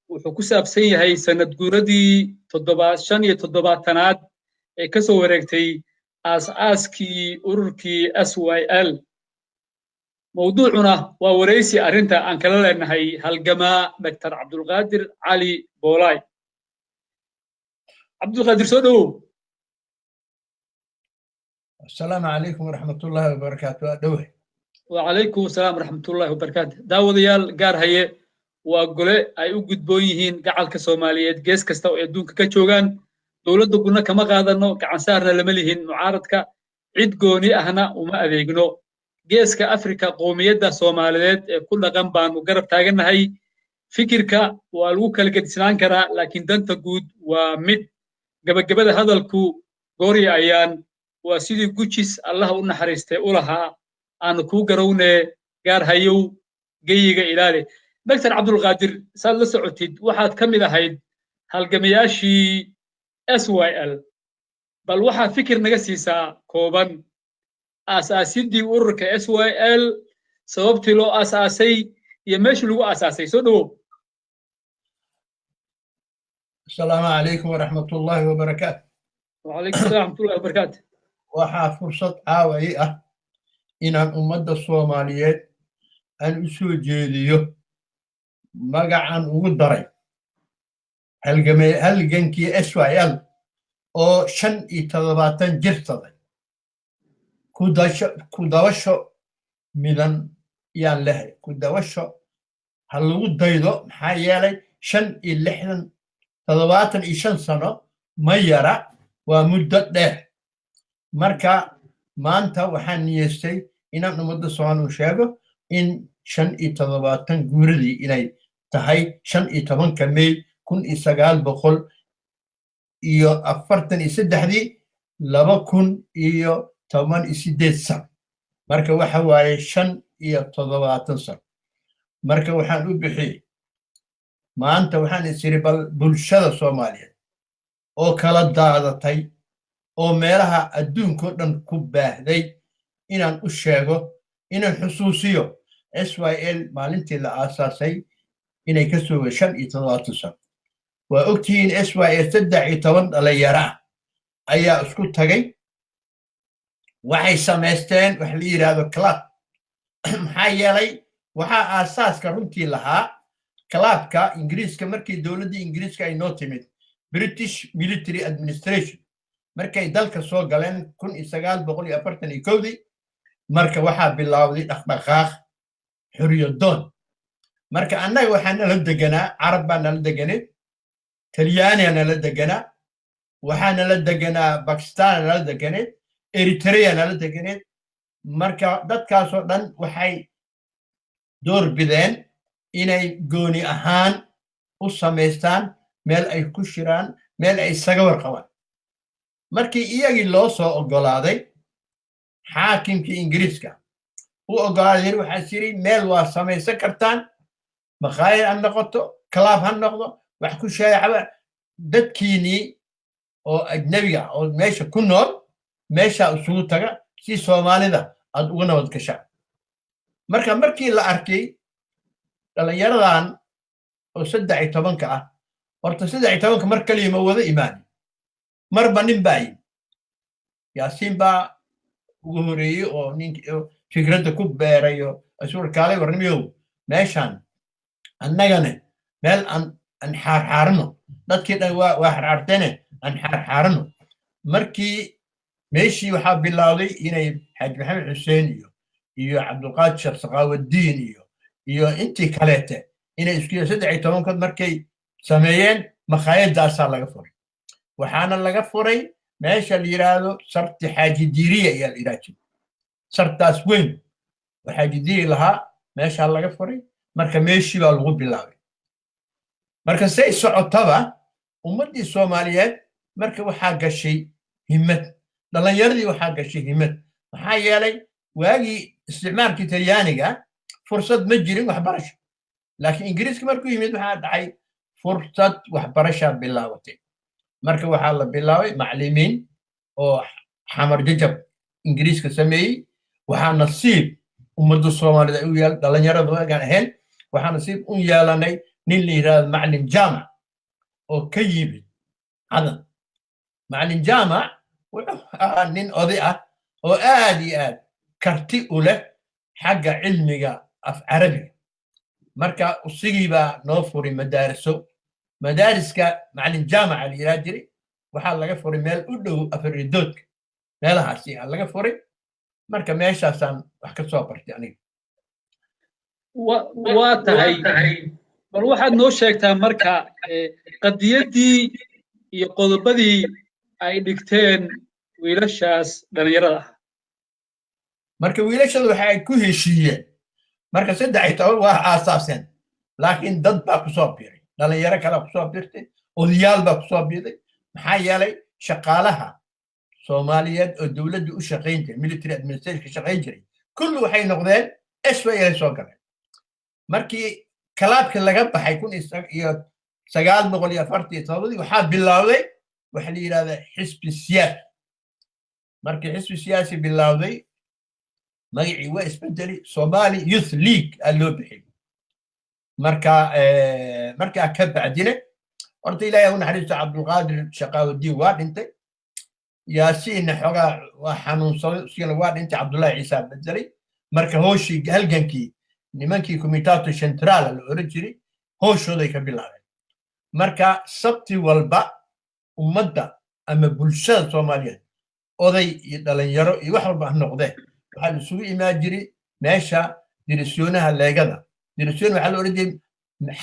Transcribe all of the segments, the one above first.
wuxuu ku saabsan yahay sanad guuradii 757aad ee ka soo wareegtay aas-aaskii ururkii SYL. mawduucuna waa waraysi arrinta aan kala leenahay halgamaa Dr. Cabdulqaadir Cali Boolay. cabdulqaadir soo dhowow. السلام عليكم ورحمة الله وبركاته. أدوه. وعليكم السلام ورحمة الله وبركاته. داوديال قار هي وقولي أي وجود بويهين قاعد كسوماليات جيس كستو يدون كجوجان دولة قلنا كما قادرنا كعنصارنا لمليهن معارضك عيد قوني أهنا وما أذيقنو جيس كأفريقيا قومية سوماليات كل جنبان وقرب تاجنا هاي فكرك والوكا القدسان كرا لكن دنت جود ومد قبل هذا الكو قوري أيان وسيدي جوتشيس الله أن حريسته أولها أن كوجرونه جار هيو جيجا إلالي. دكتور عبد القادر سال سعوديد واحد كم إذا هيد هالجمياشي SYL بل واحد فكر نجسيسا كوبان أساسي دي ورك SYL سببت له أساسي يمشي له أساسي سدو. السلام عليكم ورحمة الله وبركاته. وعليكم السلام ورحمة الله وبركاته. waxaa fursad caawi ah inaan ummadda Soomaaliyeed aan u soo jeediyo magacan ugu daray halgankii SYL oo 75 jirsaday ku dawasho midan yaan lehay ku dawasho ha lagu daydo maxaa yeelay 75 sano ma yara waa muddo dheer. marka maanta waxaan niyeystay inaan ummadda Soomaaliyeed sheego in 75 guuradii inay tahay 15 May 1943 2018 sano marka waxa waaye 75 sano. marka waxaan u bixiyay maanta waxaan isiri bal bulshada Soomaaliyeed oo kala daadatay oo meelaha adduunka dhan ku baahday inaan u sheego inaan xusuusiyo SYL maalintii la aasaasay inay ka soo 75 sano. waa ogtihiin SYL 13 dhalinyaro ayaa isku tagay waxay samaysteen wax la yiraahdo club. maxaa yeelay waxaa aasaaska runtii lahaa clubka Ingiriiska markii dowladda Ingiriiska ay noo timid British Military Administration markay dalka soo galeen 1941 marka waxaa bilowday dhaqdhaqaaq xuriyadoon. marka annaga waxaan nala deganaa carab baan nala deganay talyaaniga nala deganaa waxaan nala deganaa Pakistan nala deganay Eritrea nala deganay. marka dadkaasoo dhan waxay door bideen inay gooni ahaan u samaystaan meel ay ku shiraan meel ay isaga warqabaan. markii iyagii loo soo ogolaaday xaakimkii Ingiriiska u ogolaaday waxaa jiri meel waa samaysan kartaan maqaayad ha noqoto club ha noqdo wax ku sheegaba dadkiinii oo ajnabiga oo meesha ku nool meesha isugu taga si Soomaalida aad uga nabad gashaan. marka markii la arkay dhalinyaradan oo 13 ah horta 13 mar kaliya ma wada imaan marba nin baa yaasiin baa ugu horeeyay oo ninkii fikradda ku beerayo asuurkaalay warnimiyow meeshan annagana meel aan xaarxaarno dadkii dhan waa xaarxaarteene aan xaarxaarno. markii meeshii waxaa bilowday inay xaaji maxamed xuseen iyo cabdulqaadir sheekh saqaawaddiin iyo intii kaleete inay isku 13 markay sameeyeen maqaayadaasaa laga furay. waxaana laga furay meesha la yiraahdo sarti xaaji diiriya ayaa la yiraahdaa. sartaas weyn oo xaaji diiri lahaa meesha laga furay marka meeshii baa lagu bilaabay. marka say socotaba ummadii Soomaaliyeed marka waxaa gashay himad dhalinyaradii waxaa gashay himad. maxaa yeelay waagii isticmaalkii Talyaaniga fursad ma jirin waxbarasho laakiin Ingiriiska markuu yimid waxaa dhacay fursad waxbarasho bilaabatay. marka waxaa la bilaabay macallimiin oo xamar jajab Ingiriiska sameeyay. waxaa nasiib ummadda Soomaaliyeed u yaal dhalinyarada waagaan ahayn waxaa nasiib u yeelanay nin la yidhaahdo macalin jaamac oo ka yimid cadan macalin jaamac wuxuu ahaa nin oday ah oo aad iyo aad karti u leh xagga cilmiga af carabiga marka usigii baa noo furay madaariska macalin jaamaca la yidhaha jiray waxaa laga furay meel u dhow afaridoodka meelahaasi aa laga furay marka meeshaasaan wax ka soo bartay aniga waa tahay bal waxaad noo sheegtaa marka qadiyaddii iyo qodobadii ay dhigteen wiilashaas dhallinyarada ah marka wiilashadu waxa ay ku heshiiyeen marka 13 waa aasaaseen laakiin dad baa ku soo biiray dhallinyaro kale ku soo biirtay odayaal baa ku soo biiray maxaa yeelay shaqaalaha Soomaaliyeed oo dawladdu u shaqayn jiray military administration ka shaqayn jiray kullu waxay noqdeen SYL soo galeen markii kalaabka laga baxay 1947 waxaa bilowday waxa la yiraahdaa xisbi siyaasi markii xisbi siyaasi bilowday magacii waa isbedeli Somali Youth League loo bixiyay marka ka bacdina horta ilaahay uu naxariisto Cabdulqaadir Shaqaawdiin waa dhintay yaasiin xogaa waa xanuunsaday sida waa dhintay Cabdullaahi Ciise bedelay marka hooshii halgankii nimankii Comitato Central la oran jiray hooshooday ka bilaabeen marka sabti walba ummadda ama bulshada Soomaaliyeed oday iyo dhalinyaro iyo wax walba noqdeen waxaa isugu imaan jiray meesha dirasoonaha leegada dirasoonaha waxaa la oran jiray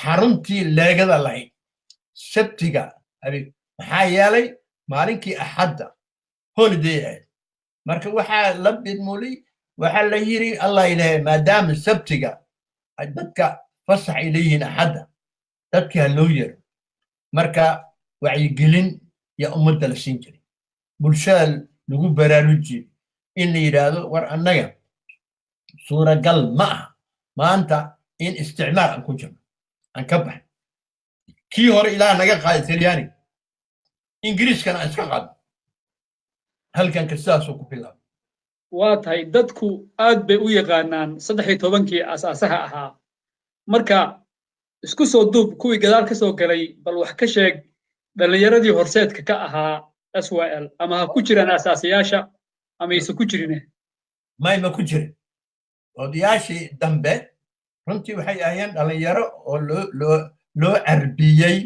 xaruntii leegada lahayd sabtiga maxaa yeelay maalinkii axadda holiday ahayd marka waxaa la bidmulay waxaa la yiri allah ilaahay maadaama sabtiga dadka fasax ay leeyihiin axadda dadka loo yeero marka wacyigelin ya ummadda la siin jiray bulshada lagu baraarujiyo in la yiraahdo war annaga suuragal ma aha maanta in isticmaal aan ku jirno aan ka baxay kii hore ilaa naga qaaday Talyaani ingiriiskana iska qaad halkan ka sidaas ku bilaab waa tahay dadku aad bay u yaqaanaan 13kii asaasaha ahaa marka isku soo duub kuwii gadaal ka soo galay bal wax ka sheeg dhalinyaradii horseedka ka ahaa SYL ama ha ku jiraan asaasayaasha ama aysan ku jirin ma ku jirin odayaashii dambe runtii waxay ahaayeen dhalinyaro oo loo carbiyey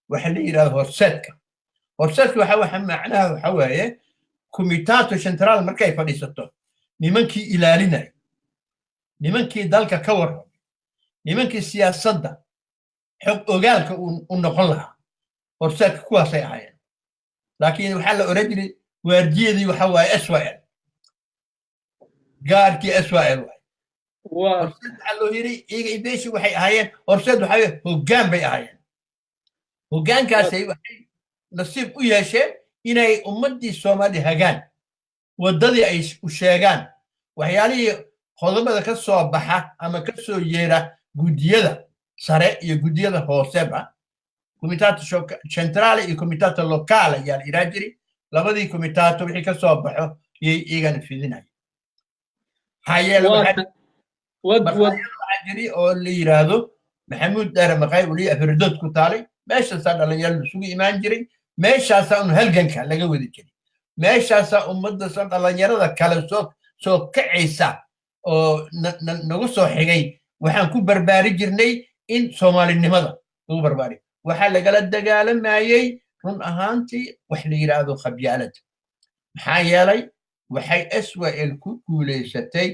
waxa la yiraahdo horseedka waxa macnaha waxa waaye Comitato Central markay fadhiisato nimankii ilaalinay nimankii dalka ka warrab nimankii siyaasadda xog ogaalka u noqon lahaa horseedka kuwaasay ahaayeen laakiin waxaa la oran jiray waardiyadii waxa waaye SYL gaarkii SYL waxaa loo yiri iyaga ibeeshi waxay ahaayeen horseed waxay hoggaan bay ahaayeen hoggaankaasay waxay nasiib u yeesheen inay ummadii Soomaali hagaan wadadii ay u sheegaan waxyaalihii qodobada ka soo baxa ama ka soo yeera gudiyada sare iyo gudiyada hooseba Comitato Centrale iyo Comitato Locale yaa la jiri labadii comitato wixii ka soo baxo iyagan fidinay hay'ad jiri oo la yiraahdo Maxamuud Dare Maqay wali afridod ku taalay meesha dhalinyaradu isugu imaan jiray meeshaas aan halganka laga wadi jiray meeshaas ummadda dhalinyarada kale soo kacaysa oo nagu soo xigay waxaan ku barbaari jirnay in Soomaalinimada lagu barbaari waxa lagala dagaalamayay run ahaantii wax la yiraahdo qabyaalad maxaa yeelay waxay SYL ku guuleysatay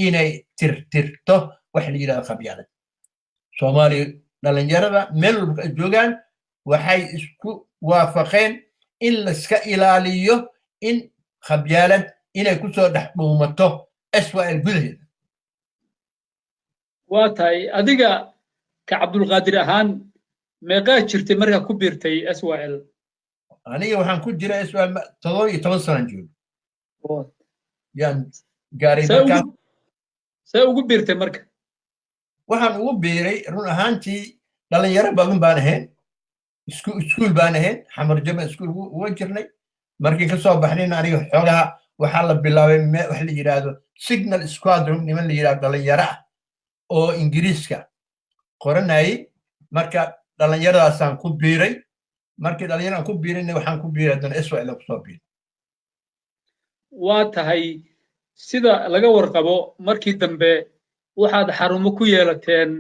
inay tirtirto wax la yiraahdo qabyaalad Soomaali dhalinyarada meel walba joogaan waxay isku waafaqeen in la iska ilaaliyo in qabyaalad inay ku soo dhex dhuumato SYL gudaheeda waa tahay adiga ka Cabdulqaadir ahaan meeqa jirtay markaa ku biirtay SYL aniga waxaan ku jiray SYL 17 sano joogo yaan gaaray see ugu biirtay marka waxaan ugu biiray run ahaantii dhalinyaro badan baan ahayn iskuul baan ahayn xamar jama iskuul uga jirnay markii ka soo baxnayna aniga xogaha waxaa la bilaabay wax la yiraahdo signal squadron niman la yiraahdo dhalinyaro ah oo ingiriiska qoranayay marka dhalinyaradaasaan ku biiray markii dhalinyaraan ku biirayna waxaan ku biiray haddana Israel ku soo biiray waa tahay sida laga warqabo markii dambe waxaad xarumo ku yeelateen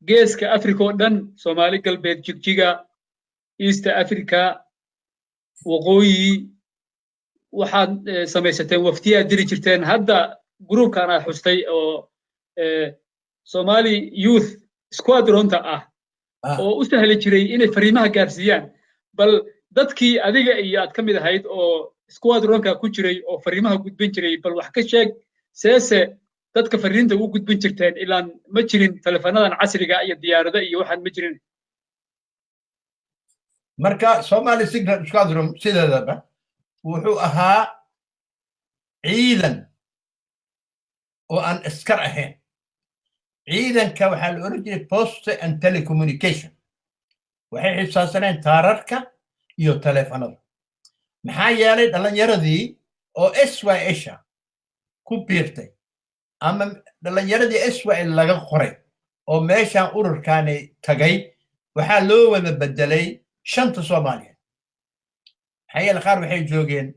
geeska Afrika oo dhan Soomaali galbeed jigjiga East Africa waqooyi waxaad samaysateen waftiyaad diri jirteen hadda groupkan aad xustay oo Somali Youth Squadronta ah oo u sahli jiray inay fariimaha gaarsiiyaan bal dadkii adiga iyo aad ka mid ahayd oo squadronka ku jiray oo fariimaha gudbin jiray bal wax ka sheeg seese dadka fariinta ugu gudbin jirteen ilaan ma jirin teleefanadan casriga iyo diyaarada iyo waxaan ma jirin marka Somali Signal Squadron sideedaba wuxuu ahaa ciidan oo aan askar ahayn ciidanka waxaa la oran jiray Post and Telecommunication waxay xisaasaneen taararka iyo teleefanada maxaa yeelay dhalinyaradii oo SYS ku biirtay ama dhalinyaradii SYL laga qoray oo meeshaan ururkaani tagay waxaa loo wada bedelay shanta Soomaaliyeed maxaa yeelay qaar waxay joogeen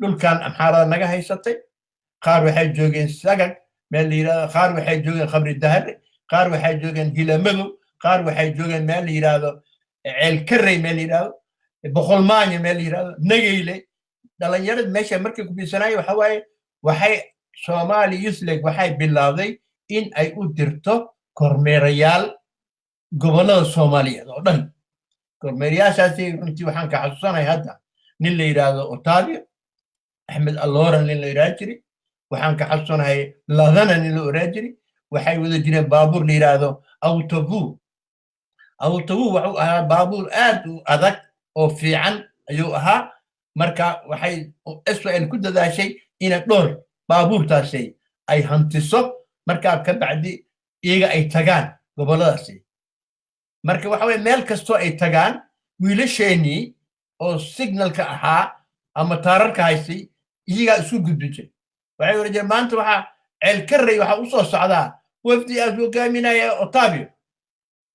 dhulkan Amxaarada naga haysatay qaar waxay joogeen Sagag meel la yiraahdo qaar waxay joogeen Khabri Dahar qaar waxay joogeen Hilamadu qaar waxay joogeen meel la yiraahdo Ceel Karey meel la yiraahdo Boqolmaanya meel la yiraahdo Nageyle dhalinyarada meesha markii ku biisanay waxa waaye waxay Somali Youth League waxay bilowday in ay u dirto kormeerayaal gobolada Soomaaliyeed oo dhan kormeerayaashaasi runtii waxaan ka xasuusanahay hadda nin la yiraahdo Otavio Ahmed Alloran nin la yiraahdo jiray waxaan ka xasuusanahay Ladana nin la oran jiray waxay wada jireen baabuur la yiraahdo autobus wuxuu ahaa baabuur aad u adag oo fiican ayuu ahaa marka waxay Israel ku dadaashay in dhowr baabuurtaasi ay hantiso marka ka bacdi iyaga ay tagaan goboladaasi marka waxa way meel kasto ay tagaan wiilasheeni oo signalka ahaa ama taararka haysay iyaga isu gudbin jiray waxay warjeen maanta waxa Ceel Karey waxa u soo socdaa wafdi aad hogaaminaya Otavio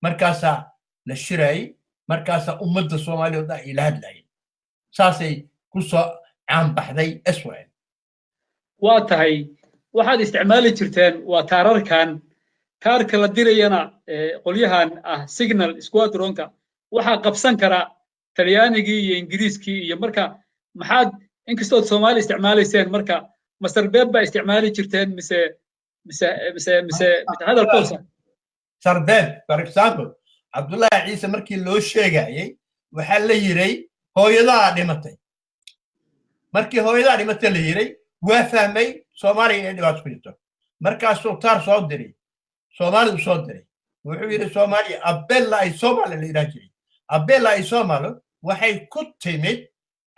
markaasa la shiray markaasa ummadda Soomaaliyeed ay ila hadlayeen saasay ku soo caan baxday Israel waa tahay waxaad isticmaali jirteen waa taararkan kaarka la dirayana qolyahan ah Signal Squadronka waxa qabsan kara Talyaanigii iyo Ingiriiskii iyo marka maxaad inkastoo Soomaali isticmaalayseen marka Masar Beeb isticmaali jirteen mise hadal qosa Sarbeeb for example Abdullah Ciise markii loo sheegayay waxa la yiray hooyadaa dhimatay markii hooyadaa dhimatay la yiray waa fahmay Soomaaliya inay dhibaato ku jirto markaasuu taar soo diray Soomaali u soo diray wuxuu yiri Soomaaliya Abella ay Soomaali la yiraahdo Abella ay Soomaali waxay ku timid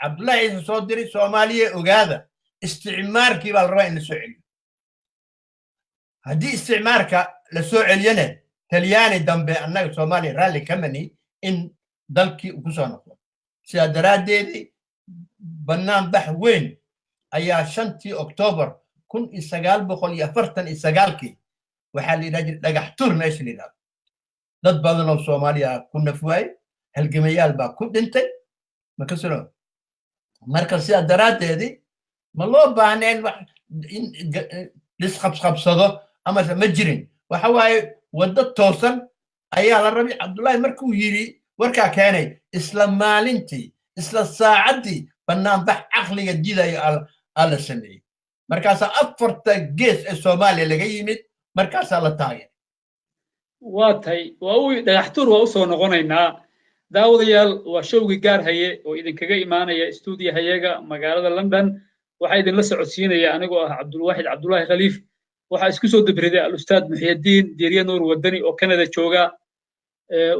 Abdullah Ciise soo diray Soomaaliya ogaada isticmaalkii baa la rabaa in la soo celiyo haddii isticmaalka la soo celiyana Talyaani dambe annaga Soomaaliya raalli kamani in dalkii ku soo noqdo sida daraadeedii bannaan bax weyn ayaa 5 Oktoobar 1949 waxaa la yiraahdaa dhagax tur meesha la yiraahdo dad badan oo Soomaaliya ku nafwaay halgamayaal baa ku dhintay marka sida daraadeedii ma loo baahneen in lisqabsado ama ma jirin waxa waaye wada toosan ayaa la rabay Abdullahi markuu yiri warka keenay isla maalintii isla saacadii bannaan bax aqliga diidayo ala sameeyay markaas afarta gees ee Soomaaliya laga yimid markaas la taagay waatay waa uu dhagaxtur waa u soo noqonaynaa daawadayaal waa showgi gaar haye oo idinkaga imaanaya studio hayaga magaalada London waxa idin la socodsiinaya anigoo ah Cabdulwaahid Cabdullaahi Khaliif waxa isku soo dabriday al-ustaad Muxyidiin Diiriye Nuur Wadani oo Canada jooga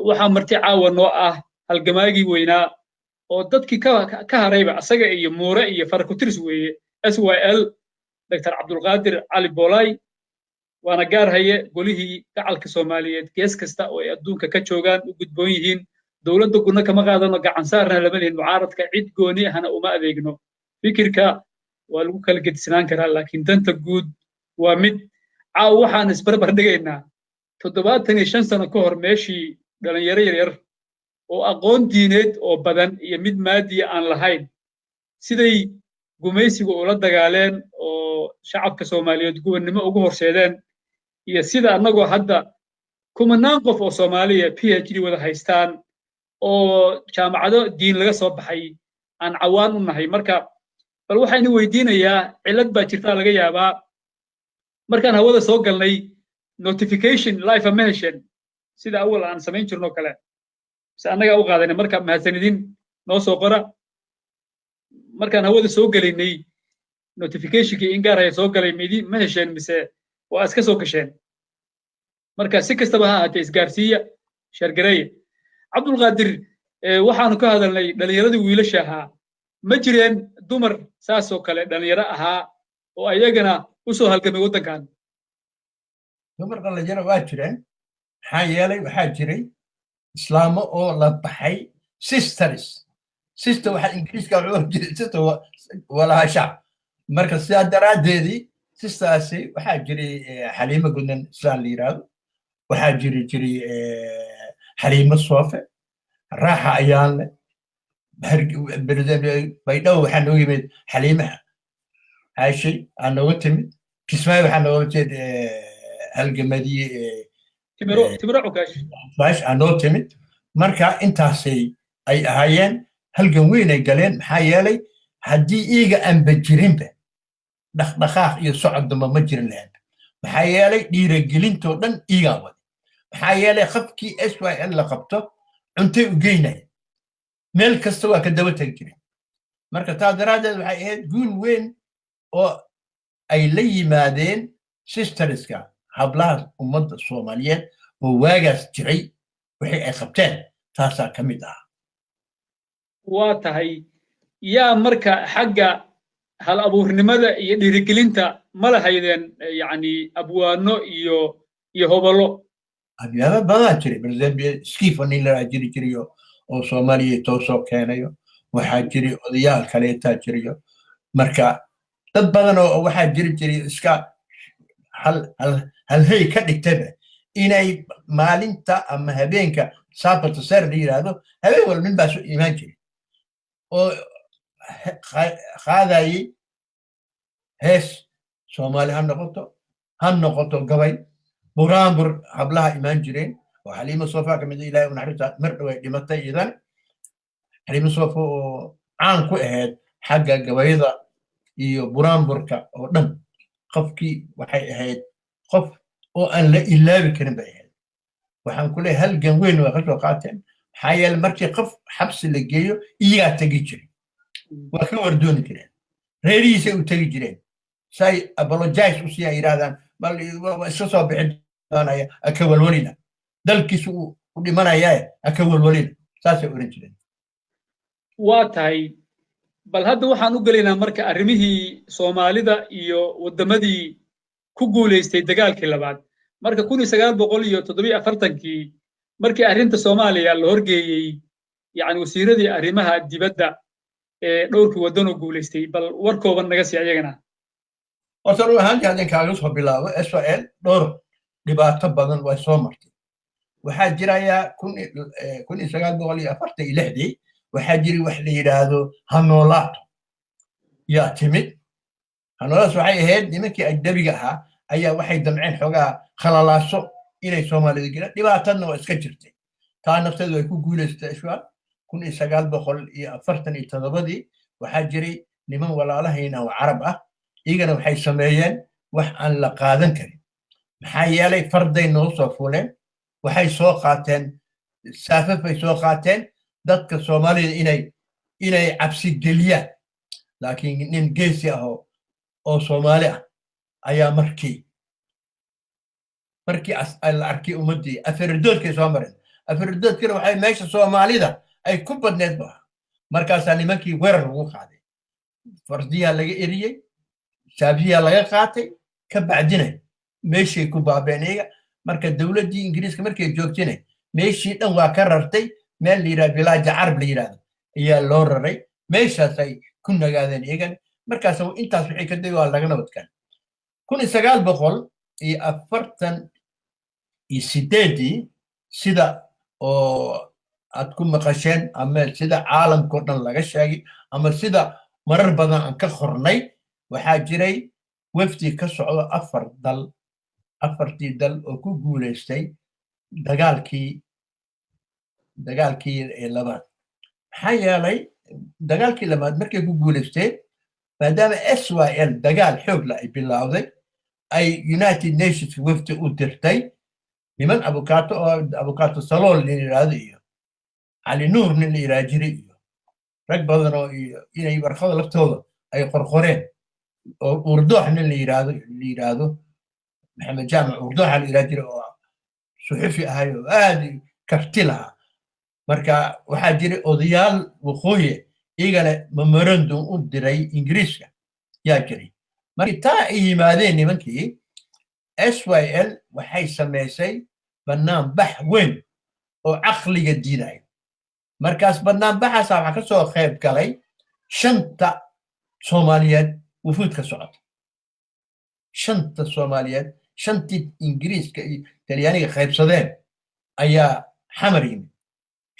waxa marti caawa noo ah halgamaagii weynaa oo dadkii ka harayba asaga iyo Muure iyo Farkutirs weeye SYL Dr. Cabdulqaadir Cali Boolay waana gaar haye golihii gacalka Soomaaliyeed gees kasta oo ay adduunka ka joogaan u gudboon yihiin dawladda guna kama qaadano gacan saarna lama leeyin mucaaradka cid gooni ahna uma adeegno fikirka waa lagu kala gedisnaan karaa laakiin danta guud waa mid caaw waxaan isbarbar dhigaynaa 75 sano ka hor meeshii dhalinyaro yaryar oo aqoon diineed oo badan iyo mid maadiya aan lahayn siday gumaysiga ula dagaaleen oo shacabka Soomaaliyeed gubannimo ugu horseedeen iyo sida annagoo hadda kumanaan qof oo Soomaaliya PhD wada haystaan oo jaamacado diin laga soo baxay aan cawaan u nahay marka bal waxaan weydiinayaa cilad baa jirta laga yaabaa markaan hawada soo galnay notification live emission sida awal aan samayn jirno kale si annaga u qaadanay marka mahadsanidin noo soo qora markaan hawada soo galaynay notificationkii in gaar ah soo galay ma hesheen mise waa iska soo gasheen marka si kastaba ha ahaatee isgaarsiiya shargareeye cabdulqaadir waxaanu ka hadalnay dhalinyaradii wiilasha ahaa ma jireen dumar saasoo kale dhalinyaro ahaa oo ayagana u soo halgamay waddankan dumar dhalinyaro waa jireen maxaa yeelay waxaa jiray islaamo oo la baxay sisters sister waxaa ingiriiska wuxuu jiray sister walaha shacab marka sidaa daraaddeedii sistaasi waxaa jiray xaliimo gudnan islaan la yidhaahdo waxaa jiray xaliimo soofe raaxa ayaanle baydhabo waxaa nooga yimid xaliimaha caashay aa nooga timid kismaayo waxaa nooga timid halgamadii timiro cukaash aa noo timid marka intaasay ay ahaayeen halgan weyn ay galeen maxaa yeelay haddii iiga aanba jirinba dhaqdhaqaaq iyo socod damba ma jirin lahayn maxaa yeelay dhiiragelintoo dhan iigaa wada maxaa yeelay qabkii SYL la qabto cuntay u geynaya meel kasta waa ka daba tagi jiren marka taa daraaddeed waxay ahayd guul weyn oo ay la yimaadeen sisterska hablaha ummadda Soomaaliyeed oo waagaas jiray wixii ay qabteen taasaa ka mid ah waa tahay yaa marka xagga hal abuurnimada iyo dhiirigelinta ma lahaydeen yani abwaano iyo hobolo abyaaba badan jiray barzambia Stephen Miller jiri jiriyo oo Soomaaliya toosoo keenayo waxaa jiray odayaal kaleetaa jiriyo marka dad badan oo waxaa jiray iska hal hay ka dhigtaba inay maalinta ama habeenka saabata sar la yiraahdo habeen walba nin baa soo imaan jiray oo qaadayay hees Soomaali ha noqoto gabay buraanbur hablaha imaan jireen oo xaliimo soofa kamid ilaahay naxariista mar dhow ay dhimatay idan xaliimo soofa oo caan ku ahayd xagga gabayada iyo buraanburka oo dhan qofkii waxay ahayd qof oo aan la ilaabi karin bay ahayd waxaan ku leeyahay halgan weyn waa ka soo qaateen maxaa yeelay markii qof xabsi la geeyo iyagaa tegi jiray waa ka wardooni jireen reerihiisay u tegi jireen say apologize u siyaa yidhaahdaan bal iska soo bixin doonaya aka walwalina dalkiisu u dhimanayaa aka walwalina saasay oran jireen waa tahay bal hadda waxaan u gelaynaa marka arrimihii Soomaalida iyo wadamadii ku guuleystay dagaalkii labaad marka 1947kii markii arrinta Soomaaliya la horgeeyay yani wasiiradii arrimaha dibadda ee dhowrkii wadan oo guuleystay bal warkooban naga sii ayagana horta ruuxaan hadaan kaaga soo bilaabo SYL dhowr dhibaato badan way soo martay waxaa jiraya 1946 waxaa jiray wax la yiraahdo hanoolaato yaa timid hanoolaas waxay ahayd nimankii ajnabiga ahaa ayaa waxay damceen xogaa khalalaaso inay Soomaalida galaan dhibaatadna waa iska jirtay taa nafteedu ay ku guuleystay SYL 1947 waxaa jiray niman walaalahayna oo Carab ah iyagana waxay sameeyeen wax aan la qaadan karin maxaa yeelay farday noo soo fuleen waxay soo qaateen saafafay soo qaateen dadka Soomaalida inay cabsi geliyaan laakiin nin geesi ah oo Soomaali ah ayaa markii la arkay ummadii afaridoodkay soo mareen afaridoodkina waxay meesha Soomaalida ay ku badneed ba markaasaa nimankii weerar lagu qaaday fardiyaa laga eriyey shaabiyaa laga qaatay ka bacdina meeshii ku baabeen iyaga marka dawladdii Ingiriiska markay joogtayna meeshii dhan waa ka rartay meel la yiraahdo village Arab la yiraahdo ayaa loo raray meeshaas ay ku nagaadeen iyagan markaas intaas wixii ka day waa laga nabadkan 1940 iyo sideedii sida oo aad ku maqasheen ama sida caalamkao dhan laga sheegay ama sida marar badan aan ka qornay waxaa jiray wafdi ka socdo afartii dal oo ku guulaystay dagaalkii labaad maxaa yeelay dagaalkii labaad markay ku guulaysteen maadaama syl dagaal xoogla ay bilowday ay united nations wafdi u dirtay niman abukaato salool nin yidhaahdo iyo cali nuur nin la yidhaha jiray iyo rag badan oo inay warqada laftooda ay qorqoreen oo urdoox nin la yidhaahdo maxamed jaamac urdooxa la yidhaha jiray oo suxufi ahay oo aad karti lahaa marka waxaa jiray odayaal waqooyi iyagana memorandum u diray ingiriiska yaa jiray markii taa ay yimaadeen nimankii syl waxay samaysay banaanbax weyn oo caqliga diidaya markaas banaanbaxaasa waxaa ka soo qayb galay 5 soomaaliyeed wufuud ka socota 5 soomaaliyeed 5tii ingiriiska iyo talyaaniga qaybsadeen ayaa xamar yimid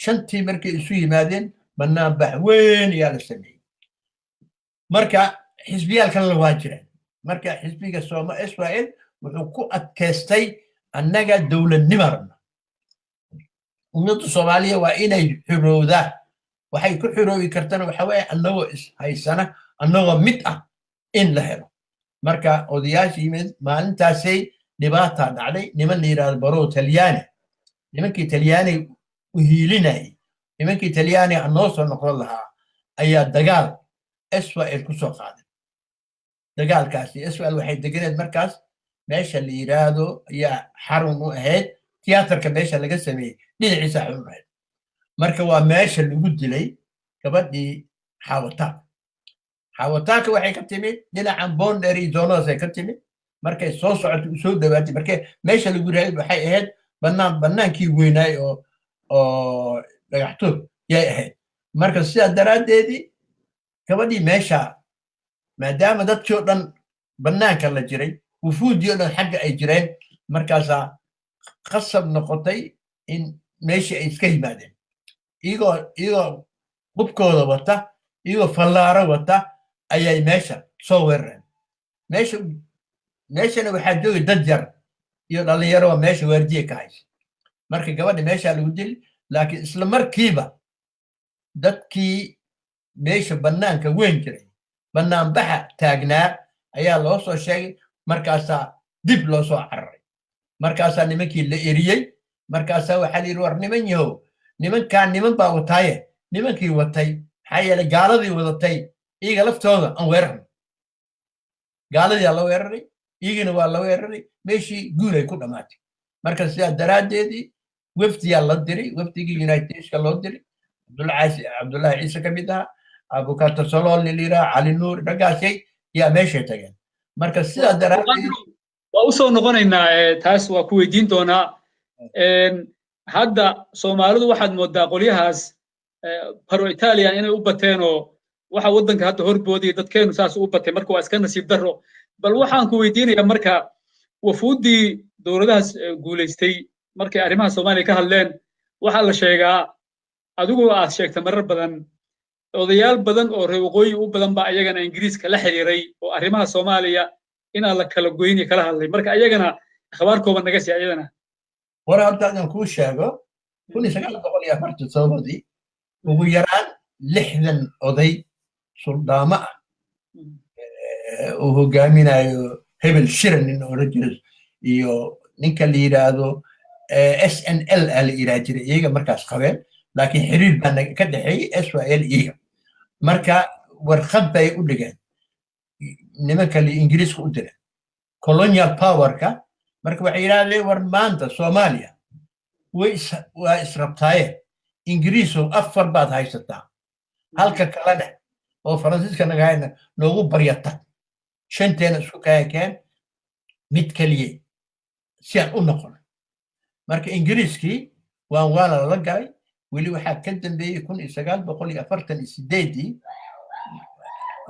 5tii markay isu yimaadeen banaanbax weyn ayaa la sameeyey marka xisbiyaal kalena waa jireen marka xisbiga syl wuxuu ku adkaystay annaga dowladnima rabna ummadda soomaaliya waa inay xurowdaan waxay ku xuroobi kartana waxa weeye annagoo ishaysana annagoo mid ah in la helo marka odayaasha yimid maalintaasay dhibaataa dhacday niman la yidhahdo barow talyaani nimankii talyaani u hiilinayay nimankii talyaani anoo soo noqon lahaa ayaa dagaal syl ku soo qaaday dagaalkaasi syl waxay deganeed markaas meesha la yidhaahdo ayaa xarun u ahayd tiyaatarka meesha laga sameeyey dhinaciisa xarun u ahayd marka waa meesha lagu dilay gabadhii xaawataanka waxay ka timid dhinacan bondary zonas ay ka timid markay soo socotay u soo dhawaatay markee meesha lagu raayay waxay ahayd bannaankii weynaay oo dhagaxtood yay ahayd marka sidaa daraaddeedii gabadhii meesha maadaama dadkii oo dhan bannaanka la jiray wufuudii oo dhan xagga ay jireen markaasaa qasab noqotay in meeshii ay iska yimaadeen iyagoo qubkooda wata iyagoo fallaaro wata ayay meesha soo weerareen meeshana waxaa joogi dad yar iyo dhallinyaro waa meesha waardiye ka haysa marka gabadha meeshaa lagu dili laakiin isla markiiba dadkii meesha bannaanka weyn jiray bannaanbaxa taagnaa ayaa loo soo sheegay markaasaa dib loo soo cararay markaasaa nimankii la eriyey markaasaa waxaa la yidhi war niman yahow nimankaan niman baa wataaye nimankii watay maxaa yeelay gaaladii wadatay iyaga laftooda aan weerarno gaaladiyaa la weeraray iyagina waa la weeraray meeshii guul ay ku dhammaatay marka sidaa daraaddeedii wafdiyaa la diray wafdigii united nationska loo diray cabdullaahi ciise ka mid ahaa abukaato salool liliraa cali nuur raggaasay yaa meeshay tageen marka sidaa daraaddeed waa u soo noqonaynaa taas waa ku weydiin doonaa hadda soomaalidu waxaad moodaa qolyahaas baro italian inay u bateen oo waxa waddanka hadda horboodaya dadkeenu saas u batay marka waa iska nasiib darro bal waxaan ku weydiinayaa marka wafuuddii dowladahaas guulaystay markay arrimaha soomaaliya ka hadleen waxaa la sheegaa adigu aad sheegta marar badan odayaal badan oo reer waqooyi u badan baa ayagana ingiriiska la xiriiray oo arrimaha soomaaliya inaan la kala goyni kala hadlay marka ayagana akhbaar kooban naga sii ayadana war halkaan kuu sheego 1947 ugu yaraan 60 oday suldaamo ah uu hogaaminayo hebel shiran nin oran jiro iyo ninka la yidhaahdo snl la yidhaha jiray iyaga markaas qabeen laakiin xiriir baa ka dhexeeyey syl iyaga marka warqad bay u dhigeen nimanka ingiriiska u direen colonial powerka marka waxay yidhahdeen war maanta soomaaliya waa israbtaaye ingiriisow 4 baad haysataa halka kalena oo faransiiska naga hayna noogu baryata 5teena isku kaakeen mid keliye si aan u noqon marka ingiriiskii waana lala galay weli waxaa ka dambeeyey 1948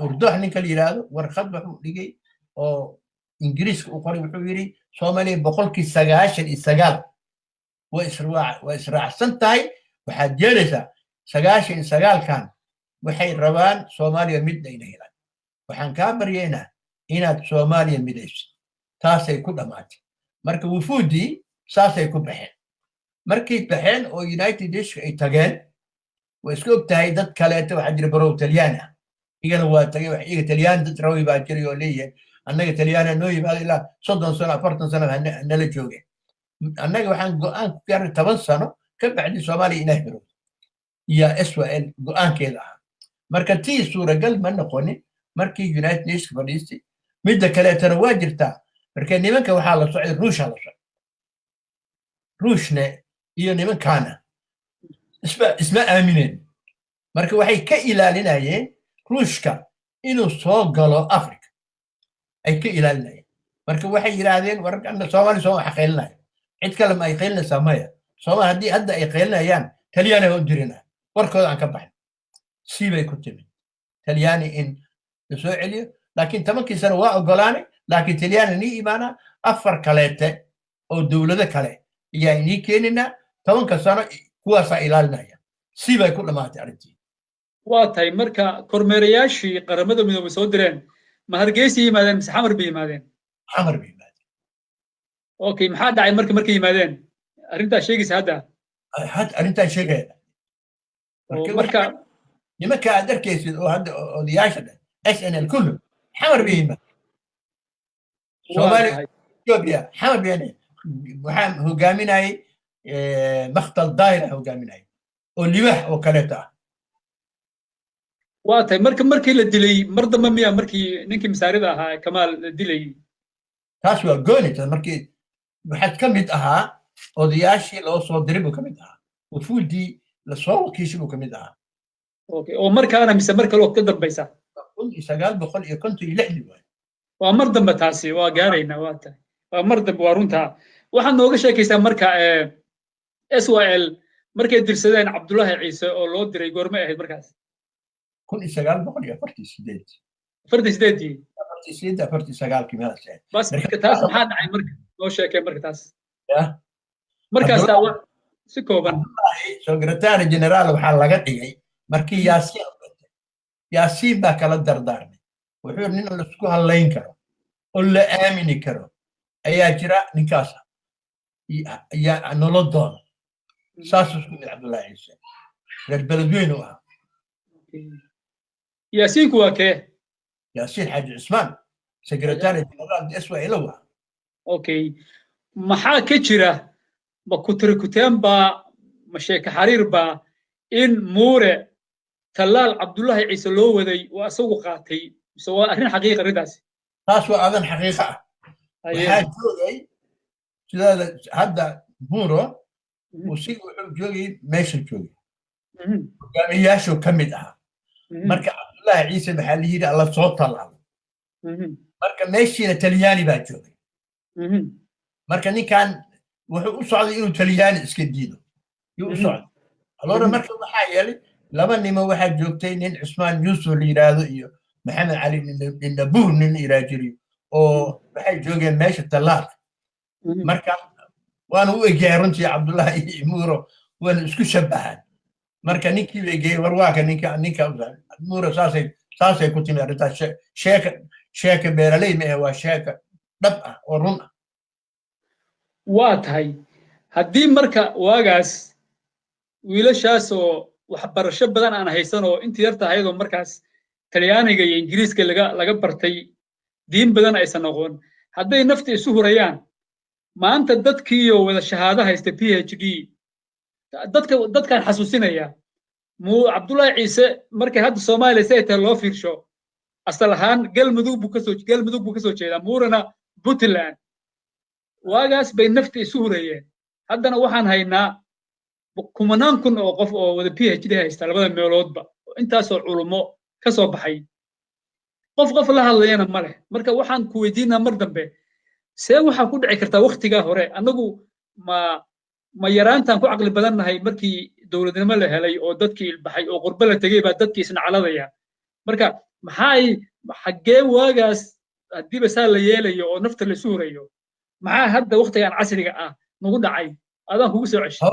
urdoox ninka la yidhaahdo warqad wuxuu dhigay oo ingiriiska u qoray wuxuu yidhi soomaaliya boqolkii 99 waa israacsan tahay waxaad yeelaysaa 99kan waxay rabaan soomaaliya mid ayna helaan waxaan kaa baryaynaa inaad soomaaliya midayso taasay ku dhammaatay marka wufuuddii saasay ku baxeen markay baxeen oo united nation ay tageen way iska og tahay dad kaleeta waxaa jira barow talyaani ah igana waa tagay wax iga talyaan dad rawi baa jiray oo leeyahay annaga talyaana noo yimaado ilaa 30 sano 40 sano nala joogeen annaga waxaan go'aan ku gaaray 10 sano ka bacdi soomaaliya inay xiro iyo SYL go'aankeeda ah marka tii suuragal ma noqonin markii united nation fadhiistay midda kaleetana waa jirtaa marka nimanka waxaa la socday ruushha la socday ruushne iyo nimankaana isma aamineen marka waxay ka ilaalinayeen ruushka inuu soo galo africa ay ka ilaalinayeen marka waxay yiraahdeen wararka Soomaali soo xaqeelnay cid kale ma ay qeelinaysaa maya Soomaali haddii hadda ay qeelinayaan talyaani oo dirina warkooda aan ka baxin siibay ku timi talyaani in la soo celiyo laakiin tamankii sano waa ogolaanay laakiin talyaani ni imaana afar kaleete oo dawlado kale ayaa inii keenina 10 sano kuwaasa ilaalinaya siibay ku dhamaatay arrintii waa tahay marka kormeerayaashii qaramada midoobay soo direen ma Hargeysa yimaadeen mise Xamar bay yimaadeen xamar bay yimaadeen okay maxaa dhacay markay yimaadeen arrintaa sheegaysa hadda arrintaa sheegaysa marka nimanka aad arkaysid oo hadda odayaasha SNL kullu xamar bay yimaadeen Soomaaliya Ethiopia xamar bay waxaan hogaaminayay مقتل دايره hogaaminay oo libax oo kaleeta waa tahay markii la dilay mar dambe miya markii ninkii masaarida ahaa Kamaal la dilay taas waa goonita markii waxaad ka mid ahaa odayaashii loo soo diray buu ka mid ahaa wufuudii la soo wakiishay buu ka mid ahaa okay oo markaana mise mar kale oo ka dambaysa 1956 waa mar dambe taasi waa gaarayna waa tahay waa mar dambe waa runta waxaan nooga sheekaysaa marka SYL markay dirsadeen Cabdullaahi Ciise oo loo diray goorma ahayd markaas 1948 kimaasay bas marka taas maxaa dhacay marka loo sheekay marka taas markaas si kooban secretary general waxa laga dhigay markii Yaasiin baa kala dardaarmay wuxuu nin la isku halayn karo oo la aamini karo ayaa jira ninkaas ya nolodoon saas isku mid Cabdullaahi Ciise reer beledweyne ah Yaasiin kuwa kee Yaasiin Xaaji Cusmaan secretary general SYL okay maxaa ka jira ma ku tirkuteen ba ma sheeka xariir ba in muure talaal Cabdullaahi Ciise loo waday oo asagu qaatay mise waa arrin xaqiiqo ridaas taas waa adan xaqiiqo ah waxaa joogay sida hadda muuro وسيء وجوجي ماشي جوجي hogaamiyaashu ka mid aha marka Cabdullaahi Ciise maxaa la yiri alla soo talaa marka meeshiina talyaani baa joogay marka ninkan wuxuu u socday inuu talyaani iska diido yuu u socday alora marka waxaa yeelay laba nimo waxaa joogtay nin Cusmaan Yuusuf la yiraahdo iyo Maxamed Cali Nabuur nin iraajiri oo waxay joogeen meesha talaal marka waana u eegay runtii Cabdullaahi Muuro waan isku shabahan marka ninkii weegay warwaaka ninka Muuro saasay ku timi arrinta sheeka beeraley ma waa sheeka dhab ah oo run ah waa tahay haddii marka waagaas wiilashaas oo waxbarasho badan aan haysan oo intii yarta ahayd oo markaas talyaaniga iyo ingiriiska laga bartay diin badan aysan noqon hadday nafta isu hurayaan maanta dadkii oo wada shahaado haysta PhD dadkan xasuusinaya Cabdullaahi Ciise markay hadda Soomaaliya sayta loo fiirsho asal ahaan galmudug buu ka soo jeedaa muurana Puntland waagaas bay nafta isu hurayeen haddana waxaan haynaa kumanaan kun oo qof oo wada PhD haysta labada meeloodba intaasoo culumo ka soo baxay qof la hadlayana ma leh marka waxaan ku weydiinaa mar dambe see waxaa ku dhici kartaa waqtigaa hore annagu ma yaraantaan ku caqli badannahay markii dowladnimo la helay oo dadkii ilbaxay oo qurbo la tegay baa dadkii isna caladaya marka xaggee waagaas haddiiba saa la yeelayo oo nafta la isu hurayo maxaa hadda waqtigan casriga ah nagu dhacay adaan kugu soo ceshay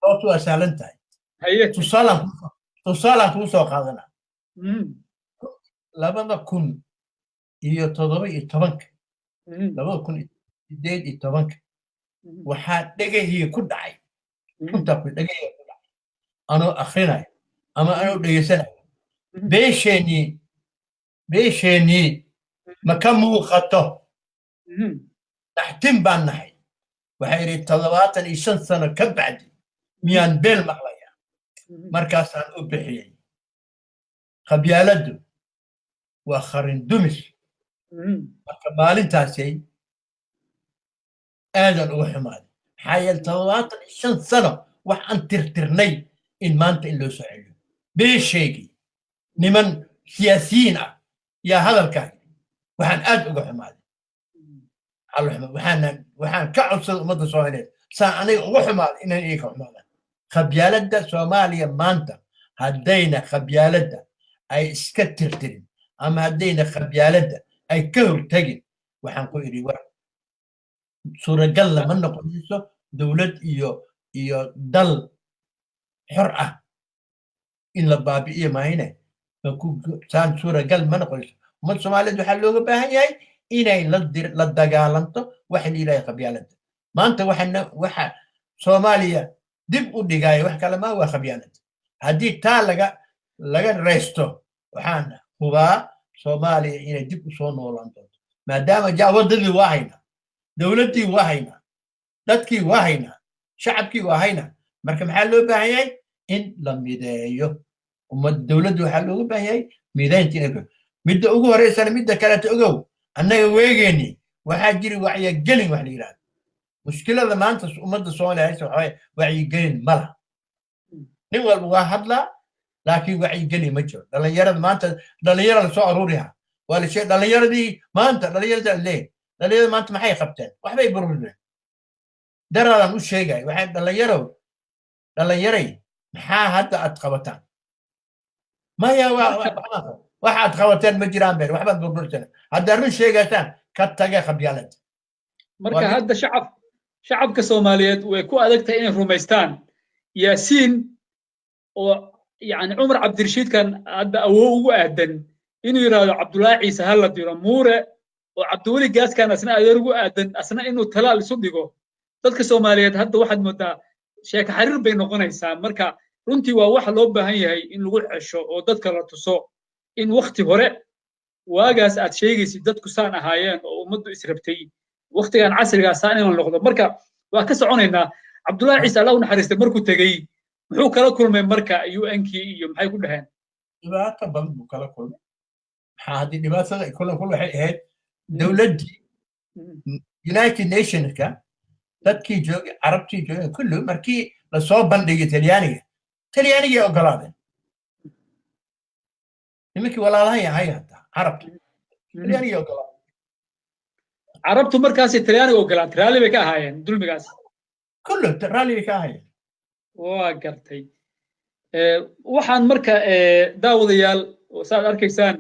sababtu waa sahlan tahay haye tusaalaan kuu soo qaadanaa 2017 waxaa dhegahii ku dhacay runtaa ku dhegahii ku dhacay anoo akhrinayo ama anoo dhegeysanayo beesheenii ma ka muuqato naxtin baan nahay waxay idhi 75 sano ka bacdi miyaan beel maqlaya markaasaan u bixiyey qabyaaladdu waa kharin dumis marka maalintaasay aadan uga xumaaday maxaa yeele 75 sano wax aan tirtirnay in maanta in loo soo celiyo beesheegii niman siyaasiyiin ah yaa hadalkaas waxaan aad uga xumaaday waxaan ka codsaday ummadda soomaaliyeed saan aniga uga xumaaday inaan iga xumaadaan qabyaaladda soomaaliya maanta haddayna qabyaaladda ay iska tirtirin ama haddayna qabyaaladda ay ka hortagin waxaan ku idhi war suuragal lama noqonayso dowlad iyo dal xor ah in la baabi'iyo mahayne saan suuragal ma noqonayso ummad soomaaliyeed waxaa looga baahan yahay inay la dagaalanto waxa la yidhaha qabyaaladda maanta waxa soomaaliya dib u dhigaya wax kale maa waa qabyaalad haddii taa laga reysto waxaan hubaa soomaaliya inay dib u soo noolaan doonto maadaama waddadii waa haynaa dowladdii waa haynaa dadkii waa haynaa shacabkii waa haynaa marka maxaa loo baahan yahay in la mideeyo dowladdu waxaa looga baahan yahay mideynta inay midda ugu horeysana midda kaleeta ogow annaga weegeennii waxaa jiri wacyigelin wax la yidhahdo mushkilada maanta ummadda soomaaliya haysa waxaa wacyigelin ma laha nin walba waa hadlaa laakiin wacyigelin ma jiro dhallinyarada maanta dhallinyara lasoo aruuriha waa la sheeg dhallinyaradii maanta dhallinyarada leeyahay dhallinyarada maanta maxay qabteen waxbay burbureen daraadaan u sheegay waxay dhallinyaray maxaa hadda aad qabataan maya waxaad qabateen ma jiraan beer waxbaad burburteen haddaad run sheegaysaan ka taga qabyaalada marka hadda shacabka soomaaliyeed way ku adag tahay inay rumaystaan yaasiin oo yani cumar cabdirashiidkan hadda awow ugu aadan inuu yidhaahdo cabdullaahi ciise ha la diro muure oo cabdiweli gaaskan asna adeer ugu aadan asna inuu talaal isu dhigo dadka soomaaliyeed hadda waxaad moodaa sheeko xariir bay noqonaysaa marka runtii waa waxa loo baahan yahay in lagu cesho oo dadka la tuso in wakti hore waagaas aad sheegaysid dadku saan ahaayeen oo ummaddu israbtay waktigan casrigaa saan inaan noqdo marka waa ka soconaynaa cabdullaahi ciise allah u naxariistay markuu tegey muxuu kala kulmay marka UN-kii iyo maxay ku dhaheen dhibaato badan buu kala kulmay maxaa haddii dhibaatada kulan waxay ahayd dowladdii United Nationska dadkii joogay carabtii joogay kullu markii lasoo bandhigay talyaanigii ogolaadeen nimankii walaalahay ahay hadda carabta talyaanigii ogolaadeen carabtu markaas talyaaniga ogolaatay raalli bay ka ahaayeen dulmigaas kullu raalli bay ka ahaayeen waa gartay waxaan marka daawadayaal oo saad arkaysaan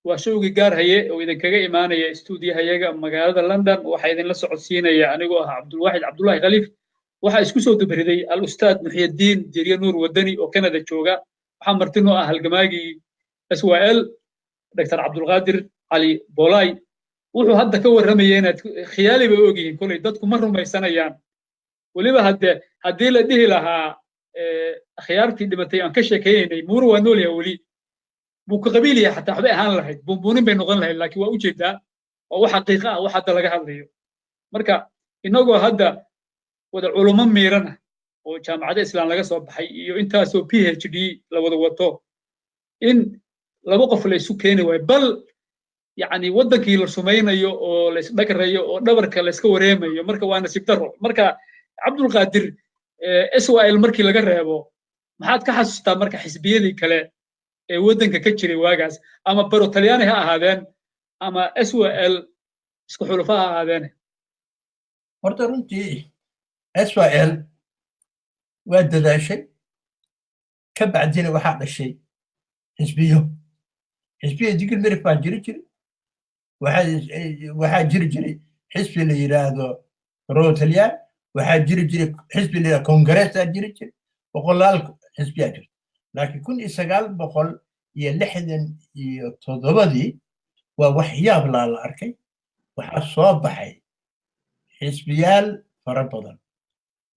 waa showgii gaar haye oo idinkaga imaanaya stuudiyahayaga magaalada London waxa idinla socodsiinaya anigoo ah Cabdulwaaxid Cabdullaahi Khaliif waxa isku soo dabariday al-ustaad Muxyidiin Jiriye Nuur Wadani oo Canada jooga waxa martino ah halgamaagii SYL Dr. Cabdulqaadir Ali Bolay wuxuu hadda ka warramayay inaad khiyaali bay ogyihiin kulay dadku ma rumaysanayaan waliba haddii la dhihi lahaa khiyaartii dhimatay aan ka sheekeynay muur waa nool yahay wali buu ka qabiil yahay xataa waxbay ahaan lahayd buunbuunin bay noqon lahayd laakiin waa u jeedaa waa wax xaqiiqo ah wax hadda laga hadlayo marka inagoo hadda wada culumo miirana oo jaamacadda islaam laga soo baxay iyo intaasoo PhD la wada wato in laba qof la isu keeni waayo bal يعني ودنكي لسمينيو او لسدغريو او دبركا لسكا wareemayo marka waa nasiib daro marka Cabdul Qaadir SYL markii laga reebo maxaad ka xasuustaa marka xisbiyadii kale ee wadanka ka jiray waagaas ama baro Talyaani ha ahaadeen ama SYL isku xulufo ha ahaadeen horta runtii SYL waa dadaashay ka bacdina waxaa dhashay xisbiyo digir mirif baa jiri waxaa jiri jiray xisbi la yidhaahdo rotalyan waxaa jiri jiray xisbi la yidhahdo kongareesaa jiri jiray boqolaal xisbiyaa jirta laakiin 1967 waa waxyaab la arkay waxaa soo baxay xisbiyaal fara badan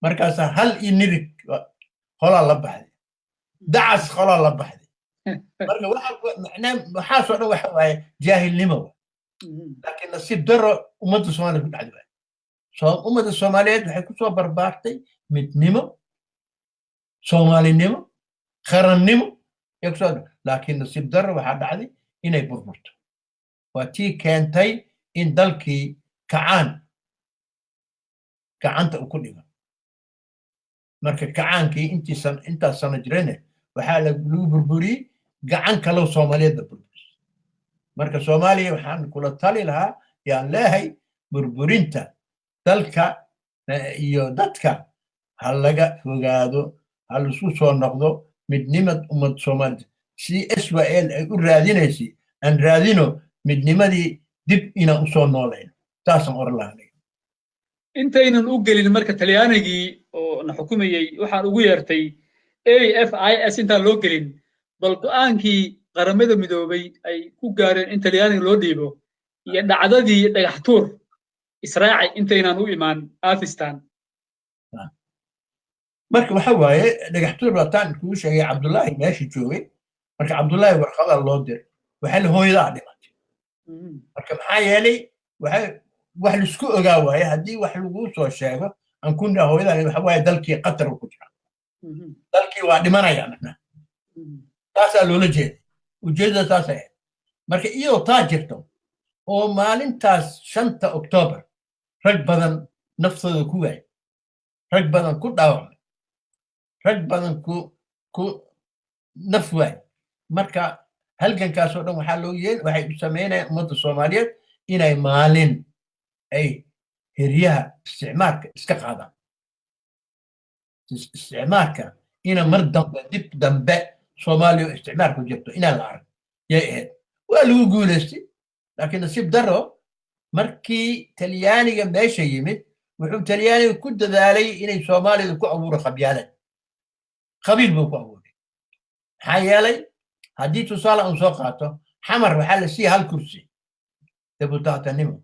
markaasaa hal inirig qolaa la baxday dacas qolaa la baxday marka waxaasoo dhan waxa waaye jaahilnimo laakiin nasiib daro ummadda soomaaliya ku dhacday ummadda soomaaliyeed waxay ku soo barbaartay midnimo soomaalinimo qarannimo laakiin nasiib daro waxaa dhacday inay burburto waa tii keentay in dalkii gacanta uu ku dhigo marka kacaankii intaas sano jirane waxaa lagu burburiyey gacan kaloo soomaaliyeedda burburis marka soomaaliya waxaan kula tali lahaa yaan leehay burburinta dalka iyo dadka ha laga fogaado ha laisku soo noqdo midnimad ummad soomaalida si israel ay u raadinaysay aan raadino midnimadii dib inaan u soo noolayno taasaan oran lahaa intaynan u gelin marka talyaanigii oo na xukumayey waxaan ugu yeertay AFIS intaan loo gelin bal go'aankii qaramada midoobay ay ku gaareen in talyaaniga loo dhiibo iyo dhacdadii dhagax tuur israaci intaynan u imaan afistan marka waxa waaye dhagax tuur waataan kuu sheegay cabdullaahi meesha joogay marka cabdullaahi warqada loo dir waxaa la hooyadaa dhimatay marka maxaa yeelay wax laisku ogaa waaye haddii wax laguu soo sheego aan ku nidhaa hooyadaa waxa waaye dalkii qatar ku jira dalkii waa dhimanaya macnaha taasaa loola jeeda ujeedada taas ahayd marka iyadoo taa jirto oo maalintaas 5 Oktoobar rag badan naftooda ku waayay rag badan ku dhaawacmay rag badan ku naf waayay marka halgankaasoo dhan waxaa loo yeelay waxay u sameynayaan ummadda soomaaliyeed inay maalin ay heryaha isticmaalka iska qaadaan isticmaalka ina mar dambe dib dambe soomaaliya isticmaalku jirto inaan la arag yay ahayd waa lagu guulaystay laakiin nasiib daro markii talyaaniga meesha yimid wuxuu talyaaniga ku dadaalay inay soomaalida ku abuuro qabyaalad qabiil buu ku abuuray maxaa yeelay haddii tusaale aan soo qaato xamar waxaa la siiyey hal kursi debutaatanimo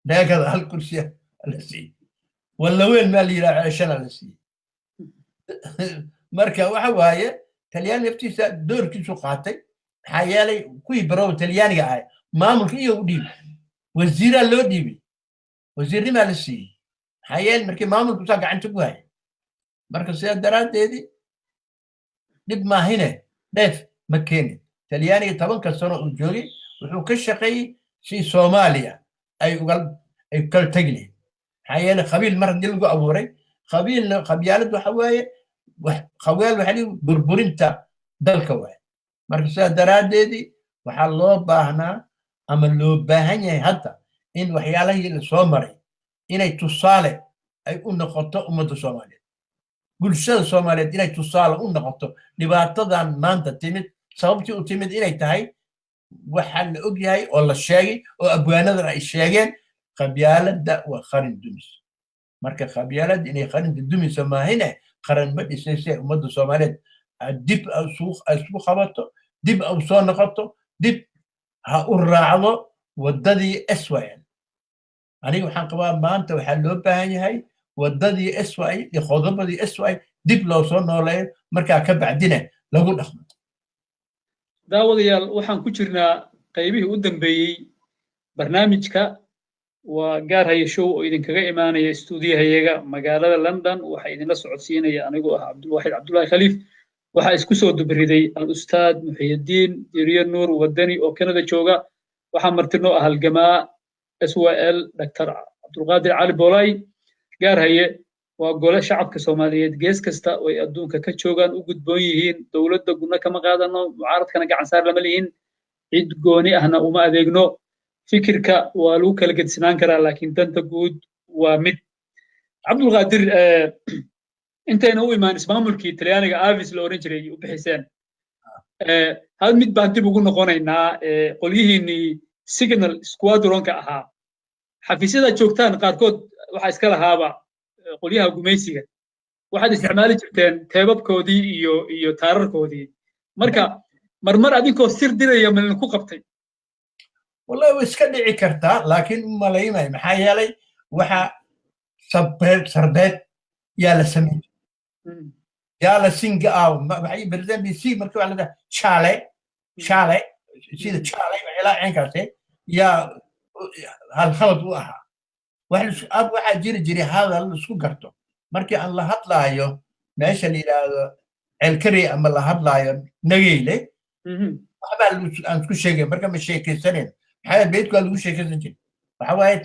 deegada hal kursi la siiyey walla weyn maa la yidhaha ceeshana la siiyey marka waxa waaye talyaani naftiisa doorkiisu qaatay maxaa yeelay kuwii barow talyaaniga ahay maamulka iyo u dhiibay wasiiraa loo dhiibay wasiirnimaa la siiyey maxaa yeelay markii maamulku saa gacanta ku hayay marka sidaa daraaddeedii dhib maahine dheef ma keenin talyaaniga 10 sano uu joogay wuxuu ka shaqeeyey si soomaaliya ay kala tegi lahayd maxaa yeelay qabiil mar haddii lagu abuuray qabyaalad waxa waaye qabyal waxaa burburinta dalka waaye marka sidaa daraaddeedii waxaa loo baahnaa ama loo baahan yahay hadda in waxyaalahii la soo maray inay tusaale ay u noqoto ummadda soomaaliyeed bulshada soomaaliyeed inay tusaale u noqoto dhibaatadan maanta timid sababtii u timid inay tahay waxaa la og yahay oo la sheegay oo abwaanadan ay sheegeen qabyaaladda waa qarin dumis marka qabyaaladda inay qarinta dumisa maahine qaran ma dhisaysay ummadda soomaaliyeed dib isugu qabato dib u soo noqoto dib ha u raacdo waddadii SYL aniga waxaan qabaa maanta waxaa loo baahan yahay waddadii SYL iyo qodobadii SYL dib loo soo nooleeyo markaa ka bacdina lagu dhaqmo daawadayaal waxaan ku jirnaa qaybihii u dambeeyey barnaamijka waa gaar haye show oo idinkaga imaanaya stuudiyahayaga magaalada London waxa idinla socodsiinaya anigoo ah Cabdulwaaxid Cabdullaahi Khaliif waxa isku soo dubriday al-ustaad Muxyidiin Diriye Nuur Wadani oo Canada jooga waxa martino ah halgamaa SYL Dr. Cabdulqaadir Cali Boolay gaar haye waa gole shacabka Soomaaliyeed gees kasta oo ay adduunka ka joogaan u gudboon yihiin dawladda guna kama qaadano mucaaradkana gacan saar lama lihin cid gooni ahna uma adeegno fikirka waa lagu kala gedsinaan karaa laakiin danta guud waa mid cabdulqaadir intayna u imaan ismaamulkii talyaaniga avis la oran jiray u bixiseen hal mid baan dib ugu noqonaynaa qolyihiinnii signal squadronka ahaa xafiisyada joogtaan qaarkood waxaa iska lahaaba qolyaha gumaysiga waxaad isticmaali jirteen teebabkoodii iyo taararkoodii marka marmar adinkoo sir diraya malin ku qabtay wallahi way iska dhici kartaa laakiin malaynay maxaa yeelay waxa sarbeed yaa la sameeyey yaa la singa maxay bardan bc markii waa la shaale sida shaale ilaa cinkaasi yaa hal khalad u ahaa waxaa jiri jiray hadal isku garto markii aan la hadlaayo meesha la yidhaahdo celkari ama la hadlaayo nageyle waxbaa aan isku sheegay marka ma sheekaysaneen maxaa beedku waa lagu sheekaysan jiray waxa waaye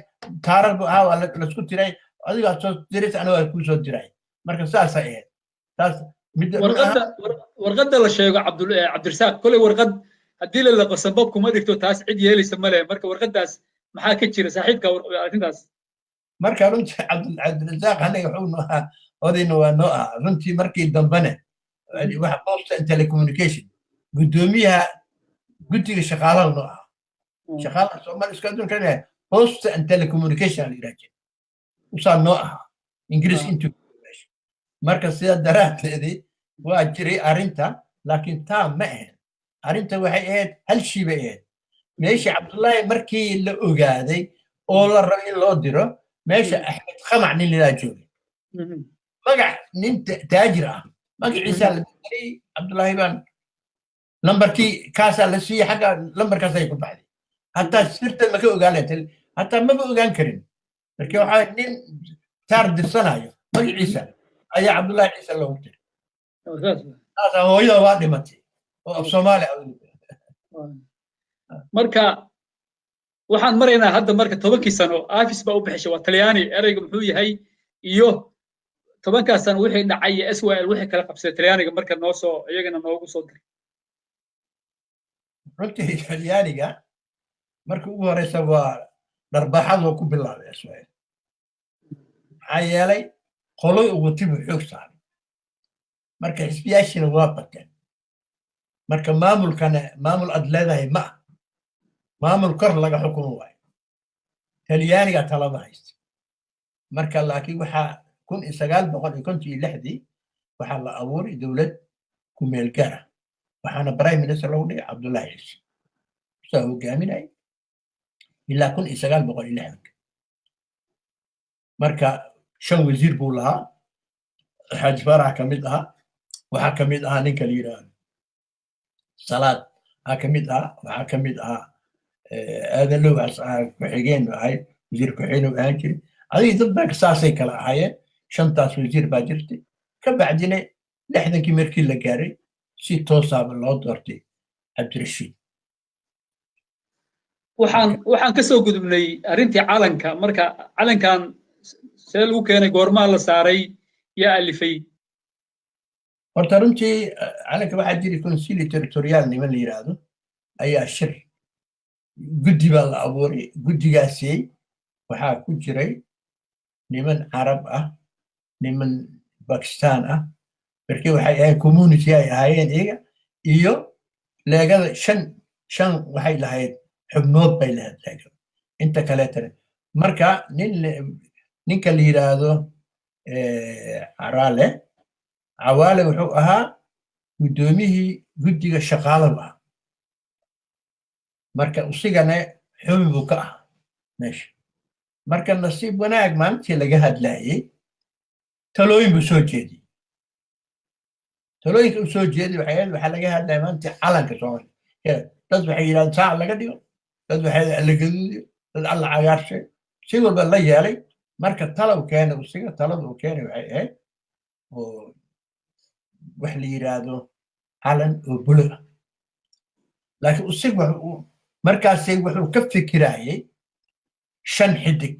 taarar bu ahaa waa laisku tiray adigaa soo diraysa aniga waa kuu soo diray marka saasay ahayd taas warqadda la sheego cabdirasaaq kolay warqad haddii la laqo sabab kuma dhigto taas cid yeelaysa male marka warqaddaas maxaa ka jira saaxiibka arrintaas marka runtii cabdirasaaq anaga wuxuu noo ahaa odayna waa noo ahaa runtii markii dambene waxa posta and telecommunication guddoomiyaha guddiga shaqaalaha noo ahaa shaqaalaha soomaali iska adduunka posta and telecommunication la yidhaha jira usaa noo ahaa ingiriis intuu marka sida daraadteedii waa jiray arrinta laakiin taa ma ahayn arrinta waxay ahayd hal shii bay ahayd meeshii cabdullaahi markii la ogaaday oo la rabo in loo diro meesha axmed khamac nin lilaa joogay magac nin taajir ah magaciisaa la diray cabdullaahi baan lambarkii kaasaa la siiyey xagga lambarkaasay ku baxday hataa sirta maka ogaanay hataa maba ogaan karin marka waxaa nin taar dirsanayo magaciisa ayaa cabdullaahi ciise loogu diray taasaa hooyada waa dhimatay oo af soomaali marka waxaan maraynaa hadda marka 10 sano afis baa u bixishay waa talyaani ereyga muxuu yahay iyo 10 sano wixii dhacay SWL wixii kala qabsaday talyaaniga marka noo soo iyagana noogu soo diray runtii talyaaniga marka ugu horeysa waa dharbaxadoo ku bilaabay SWL maxaa yeelay qoloy ugu tibu xoog saaray marka xisbiyaashina waa bateen marka maamulkana maamul ad leedahay ma maamul kor laga xukumo waayo talyaaniga talada haysta marka laakiin waxaa 1956 waxaa la abuuray dowlad ku meel gaar ah waxaana prime minister loogu dhigay cabdullaahi ciise saa hogaaminay ilaa 1960 marka 5 wasiir buu lahaa xaaji faarax ka mid ahaa waxaa ka mid ahaa ninka la yidhaahdo salaad waxaa ka mid ahaa waxaa ka mid ahaa aadan low ku-xigeen ahayd wasiir ku-xigeen ahaan jiray adiga dad baa saasay kala ahaayeen 5taas wasiir baa jirtay ka bacdina 60kii markii la gaaray si toosaaba loo doortay cabdirashiid waxaan ka soo gudubnay arrintii calanka marka calankan see lagu keenay goormaa la saaray yaa alifay horta runtii calanka waxaa jiri konsili territorial niman la yidhaahdo ayaa shir guddi baa la abuuray guddigaasii waxaa ku jiray niman carab ah niman bakistaan ah markii waxay ahayn community ay ahaayeen iyaga iyo leegada shan waxay lahayd xubnood bay lahayd leegada inta kaleetana marka ninka la yidhaahdo cawaale wuxuu ahaa guddoomiyihii guddiga shaqaaladu ah marka usigana xumi buu ka ahaa meesha marka nasiib wanaag maalintii laga hadlaayey talooyin buu soo jeediyey talooyinka uu soo jeediyey waxaa laga hadlaya maalintii calanka soomaaliya dad waxay yidhahdeen saac laga dhigo dad waxay alla gaduudiyo dad alla cagaarshay si walba la yeelay marka talow keena usiga talada uu keenay waxay ahayd oo wax la yidhaahdo calan oo bulo ah laakiin usig markaasay wuxuu ka fikirayay 5 xidig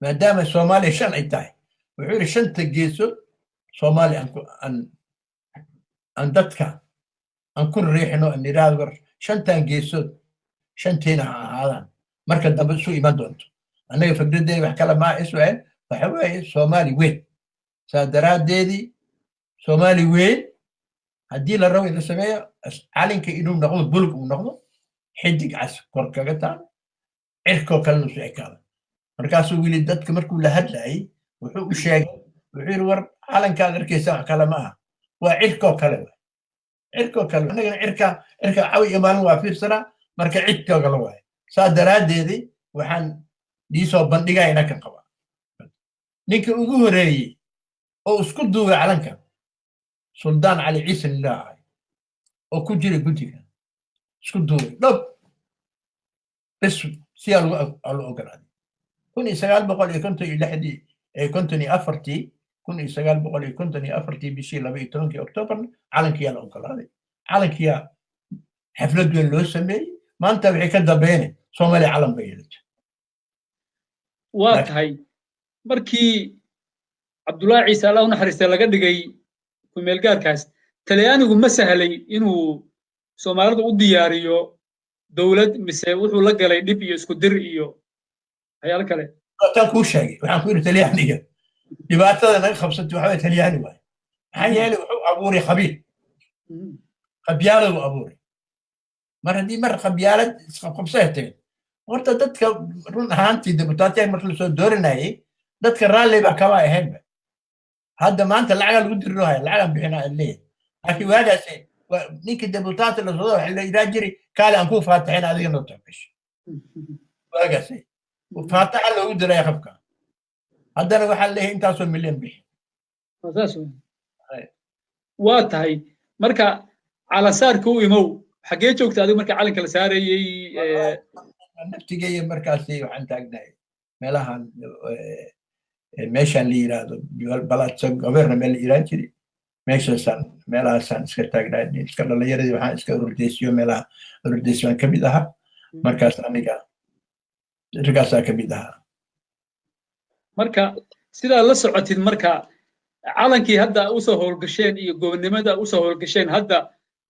maadaama soomaaliya 5 ay tahay wuxuu yidhi 5ta geesood soomaaliya aan dadka aan ku riixino aan yidhaahdo war 5tan geesood 5tiina ha ahaadaan marka dambe isu iman doonto annaga fikradeena wax kale maa Israel waxa weeye soomaali weyn saa daraaddeedii soomaali weyn haddii la rabo in la sameeyo calanka inuu noqdo bulug uu noqdo xidig cas kor kaga taal cirkoo kalena su ekaada markaasuu wili dadka markuu la hadlayay wuxuu u sheegay wuxuu yidhi war calankaad arkaysa wax kale ma aha waa cirkoo kale cirkoo kale annagana cirka cawi iyo maalin waa fiirsanaa marka cirkoo kale waaye saa daraaddeedii waxaan diisoo bandhigaa ina ka qabaa ninka ugu horeeyey oo isku duubay calanka suldaan cali ciise lilah ahay oo ku jira guddiga isku duubay dhab bes siyaa lagu ogolaaday 1954 bishii 12 Oktoobar calankiyaa la ogolaaday calankiyaa xaflad weyn loo sameeyey maanta waxay ka dambeeyeen Soomaaliya calan bay yeelatay waa tahay markii Cabdullaahi Ciise Allah u naxariistay laga dhigay ku meel gaarkaas Talyaanigu ma sahlay inuu Soomaalida u diyaariyo dawlad mise wuxuu la galay dib iyo isku dir iyo waxyaalo kale tan ku sheegay waxaan ku yiri Talyaaniga dhibaatada naga qabsatay waxa Talyaani waay maxaa yeelay wuxuu abuuray qabyaalad uu abuuray mar haddii mar qabyaalad qabsatay horta dadka run ahaantii dibutaatay marka la soo dooranayay dadka raalli ba kama ahayn hadda maanta lacag lagu dirirayo lacag bixinaa leeyahay laakiin waagaas ninka dibutaat la soo waxa la yiraajiri kaale aan ku faataxin adiga noo tabish waagaas faataxa lagu diray qabka haddana waxa la leeyahay intaasoo milyan bixi waa tahay marka cala saarka u imow xagee joogta adiga marka calanka la saarayay naftigay markaasi waxaan taagnahay meelahan meeshan la yiraahdo baladso goberna meel iraan jiri meelahaasaan iska taagnahay iska dhalinyaradii waxaan iska ururdeysiyo meelaha ururdeysiyan ka mid ahaa markaas aniga ragaasaa ka mid ahaa marka sidaa la socotid marka calankii hadda usoo howlgasheen iyo gobonnimada usoo howlgasheen hadda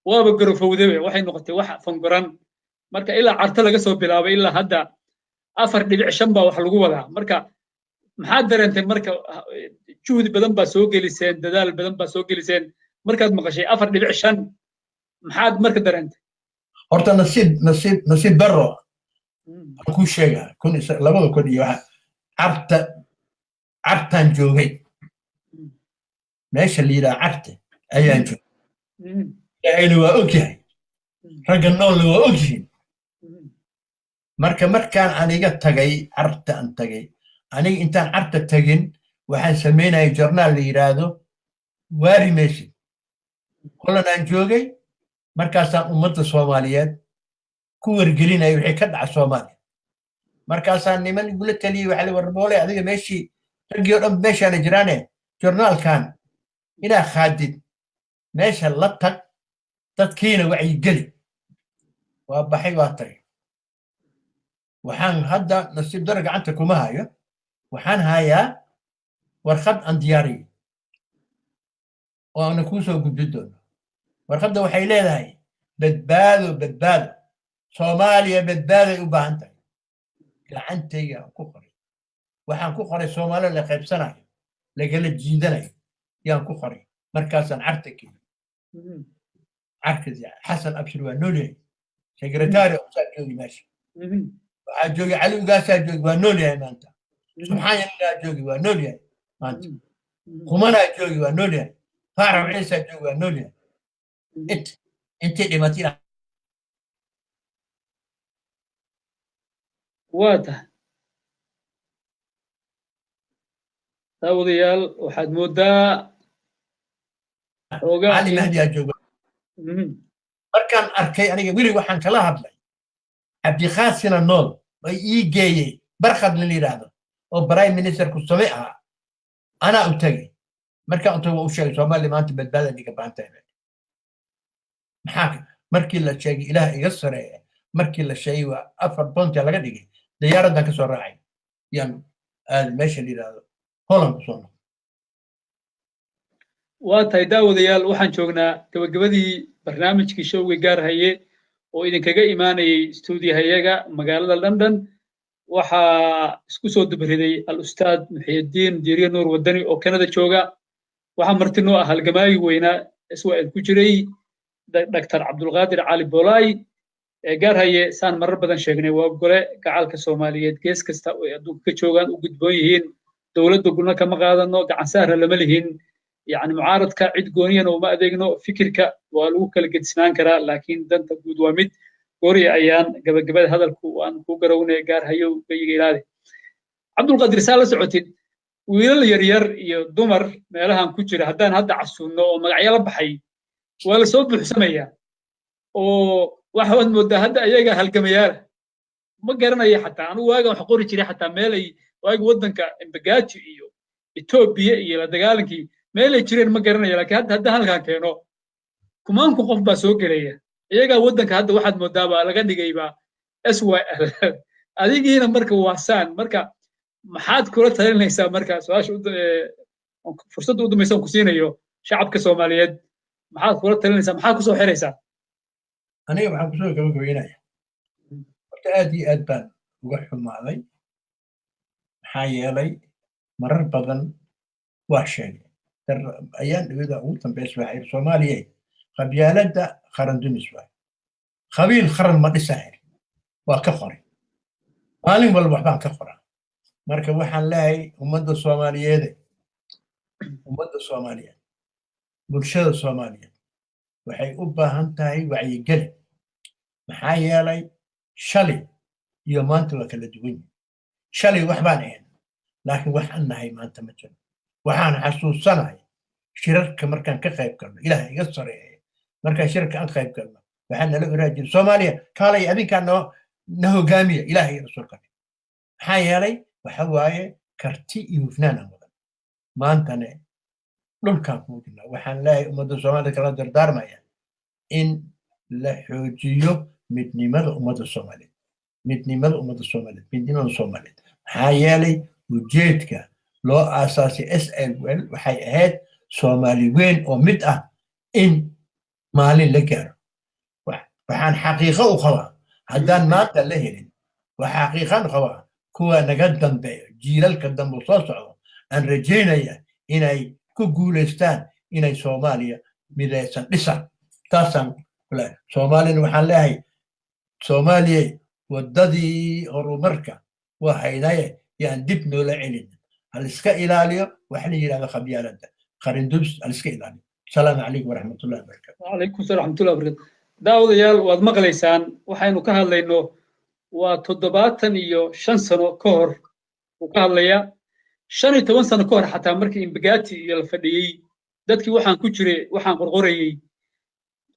waaba garofowdabe waxay noqotay wax fangoran marka ilaa carta laga soo bilaabay ilaa hadda 4.5 baa wax lagu wadaa marka maxaad dareentay marka juhdi badan baa soo geliseen dadaal badan baa soo geliseen markaad maqashay 4.5 maxaad marka dareentay horta nasiib baro ku sheega kun labada kun iyo cartan joogay meesha la yiraahdo carte ayaan joogay aynu waa ogyahay ragga nool waa ogyihiin markaan aniga tagay cartaan tagay aniga intaan carta tagin waxaan sameynayay journaal la yiraahdo waari meeshi kulan aan joogay markaasaan ummadda Soomaaliyeed ku wargelinay wixii ka dhaca Soomaaliya markaasaan niman igula taliyay waxa la warboolay adiga meeshii raggii oo dhan meeshaan jiraane journaalkan inaa khaadid meesha la tag dadkiina wacyi geli waa baxay waa tagay waxaan hadda nasiib daro gacanta kuma hayo waxaan hayaa warqad aan diyaariyay oo aan ku soo gudbin doono warqadda waxay leedahay badbaado Soomaaliya badbaaday u baahan tahay gacantayga ku qoray waxaan ku qoray Soomaaliya la qaybsanayo lagala jiidanayo yaan ku qoray markaasaan cartaki عركز يعني حسن أبشر ونولي سكرتاري أستاذ جوجي ماشي جوجي علي وقاسا جوجي ونولي ما أنت سبحان الله جوجي ونولي ما أنت خمانا جوجي ونولي فارم عيسى جوجي ونولي أنت اللي ما تينا واضح داوديال وحد مدة علي مهدي أجوجي markaan arkay aniga wili waxaan kala hadlay abdiqaasina nool ay ii geeyay barkhad la yiraahdo oo prime minister ku samee ah ana u tagay markaan u sheegay Soomaaliya maanta badbaada diga baantay maxaa markii la sheegay ilaah iga sareeyo markii la sheegay waa 4 pound laga dhigay diyaaradan ka soo raacay yaan aad meesha la yiraahdo Holland soo waatay daawadayaal waxaan joognaa gabagabadii barnaamijkii showga gaar haye oo idinkaga imaanayay stuudiyahayaga magaalada London waxaa isku soo dubriday al-ustaad Muxyidiin Diiriye Nuur Wadani oo Kanada jooga waxaa martino ah halgamaayi weynaa iswaa'id ku jiray Dr. Cabdulqaadir Cali Boolay gaar haye saan marar badan sheegnay waa gole gacalka Soomaaliyeed gees kasta oo adduunka ka joogaan u gudboon yihiin dowladda gulna kama qaadano gacan saarna lama lihin يعني معارضك عد قونيا وما أدينه فكرك ولوك الجدسنان كرا لكن دنت جود ومد قوري أيان قبل هذا الكوان كوجرونه جار هيو بيجي هذا عبد القادر سالس عتيد ويل يرير يدمر ما لها كتير هدان هدا عسونه وما عيال بحي ولا صوت بحسمية وواحد مدة هدا أيجا هالجميال ما قرنا أي حتى أنا واجا حقوري كذي حتى مالي واجا ودنك إنبجاتي إثيوبيا إلى دجالكي meel ay jireen ma garanayo laakiin hadda halkan keeno kumaanku qof baa soo gelaya iyaga wadanka hadda waxaad moodaa laga dhigayba SYL adigiina marka waasaan marka maxaad kula talinaysaa marka su'aasha fursad u dhamaysan ku siinayo shacabka Soomaaliyeed maxaad kula talinaysaa maxaad ku soo xiraysaa aniga waxaan ku soo gabagabeynaya horta aad iyo aad baan uga xumaaday maxaa yeelay marar badan waa sheegay ayaan dhawada ugu dambeys waxay Soomaaliya qabyaalada qaran dumis waa qabiil qaran ma dhisahay waa ka qoray maalin walba waxbaan ka qoraa marka waxaan leeyahay ummadda Soomaaliyeed bulshada Soomaaliyeed waxay u baahan tahay wacyigelin maxaa yeelay shalay iyo maanta waa kala duwan shalay waxbaan ahayn laakiin waxaan nahay maanta ma jiro waxaan xasuusanahay shirarka markaan ka qayb galno ilaahay iga sareeyay markaan shirarka aan qayb galno waxaan nala oraajin Soomaaliya kaalay adinkaan na hogaamiya ilaahay rasuulka maxaa yeelay waxa waaye karti iyo hufnaan mudan maantana dhulkaan ku jirnaa waxaan leeyahay ummadda Soomaaliyeed kala dardaarmaya in la xoojiyo midnimada ummadda Soomaaliyeed maxaa yeelay ujeedka loo aasaasay SLL waxay ahayd Soomaali weyn oo mid ah in maalin la gaaro waxaan xaqiiqo u qabaa haddaan maanta la helin waxa xaqiiqan qabaa kuwa naga dambeeyo jiilalka dambe soo socdo aan rajaynaya inay ku guuleystaan inay Soomaaliya midaysan dhisan taasan Soomaalina waxaan leeyahay Soomaaliya wadadii horumarka waa haynaye yaan dib noola celin hal iska ilaaliyo wax la yiraahdo qabyaalada qaran dubs hal iska ilaaliyo salaamu calaykum waraxmatullaahi wabarakaatuh وعليكم السلام ورحمة الله وبركاته daawadayaal waad maqlaysaan waxaynu ka hadlayno waa 75 sano ka hor uu ka hadlaya 15 sano ka hor xataa markii Imbagati iyo la fadhiyay dadkii waxaan ku jiray waxaan qorqorayay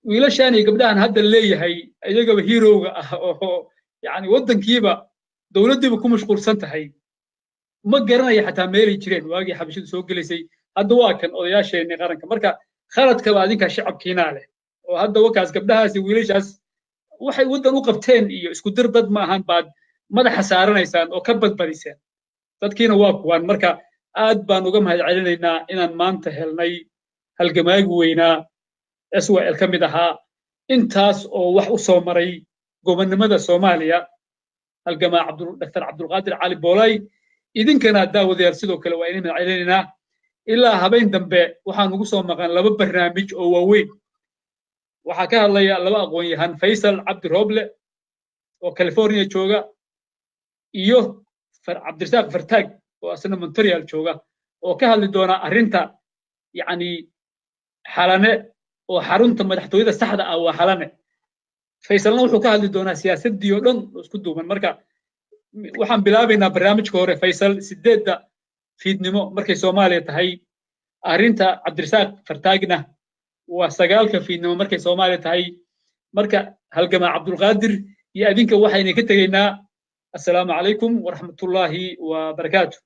wiilashaan iyo gabdhahan hadda leeyahay ayagaba heroga ah oo yani wadankiiba dawladdiiba ku mashquulsan tahay ma garanaya xataa meelay jireen waagii xabashadu soo gelaysay hadda waa kan odayaasheenii qaranka marka khaladka baa adinka shacabkiina leh oo hadda wakaas gabdhahaas iyo wiilashaas waxay wadan u qabteen iyo isku dir dad ma ahan baad madaxa saaranaysaan oo ka badbadiseen dadkiina waa kuwan marka aad baan uga mahadcelinaynaa inaan maanta helnay halgamaagi weynaa SYL ka mid ahaa intaas oo wax u soo maray gobonnimada Soomaaliya halgamaa Dr. Cabdulqaadir Cali Boolay idinkana daawadayaal sidoo kale waa inaan mahadcelinaynaa ilaa habeen dambe waxaan ugu soo maqan laba barnaamij oo waaweyn waxaa ka hadlaya laba aqoon-yahan Faysal Cabdi Roble oo California jooga iyo Cabdirasaaq Fartaag oo asna Montreal jooga oo ka hadli doona arrinta yani xalane oo xarunta madaxtooyada saxda ah waa xalane Faysalna wuxuu ka hadli doonaa siyaasadii oo dhan isku duuban marka waxaan bilaabaynaa barnaamijka hore Faysal 8 fiidnimo markay Soomaaliya tahay arrinta Cabdirasaaq Fartaagna waa 9 fiidnimo markay Soomaaliya tahay marka halgamaa Cabdulqaadir iyo adinka waxayna ka tageynaa assalaamu calaykum waraxmatullaahi wa barakaatuh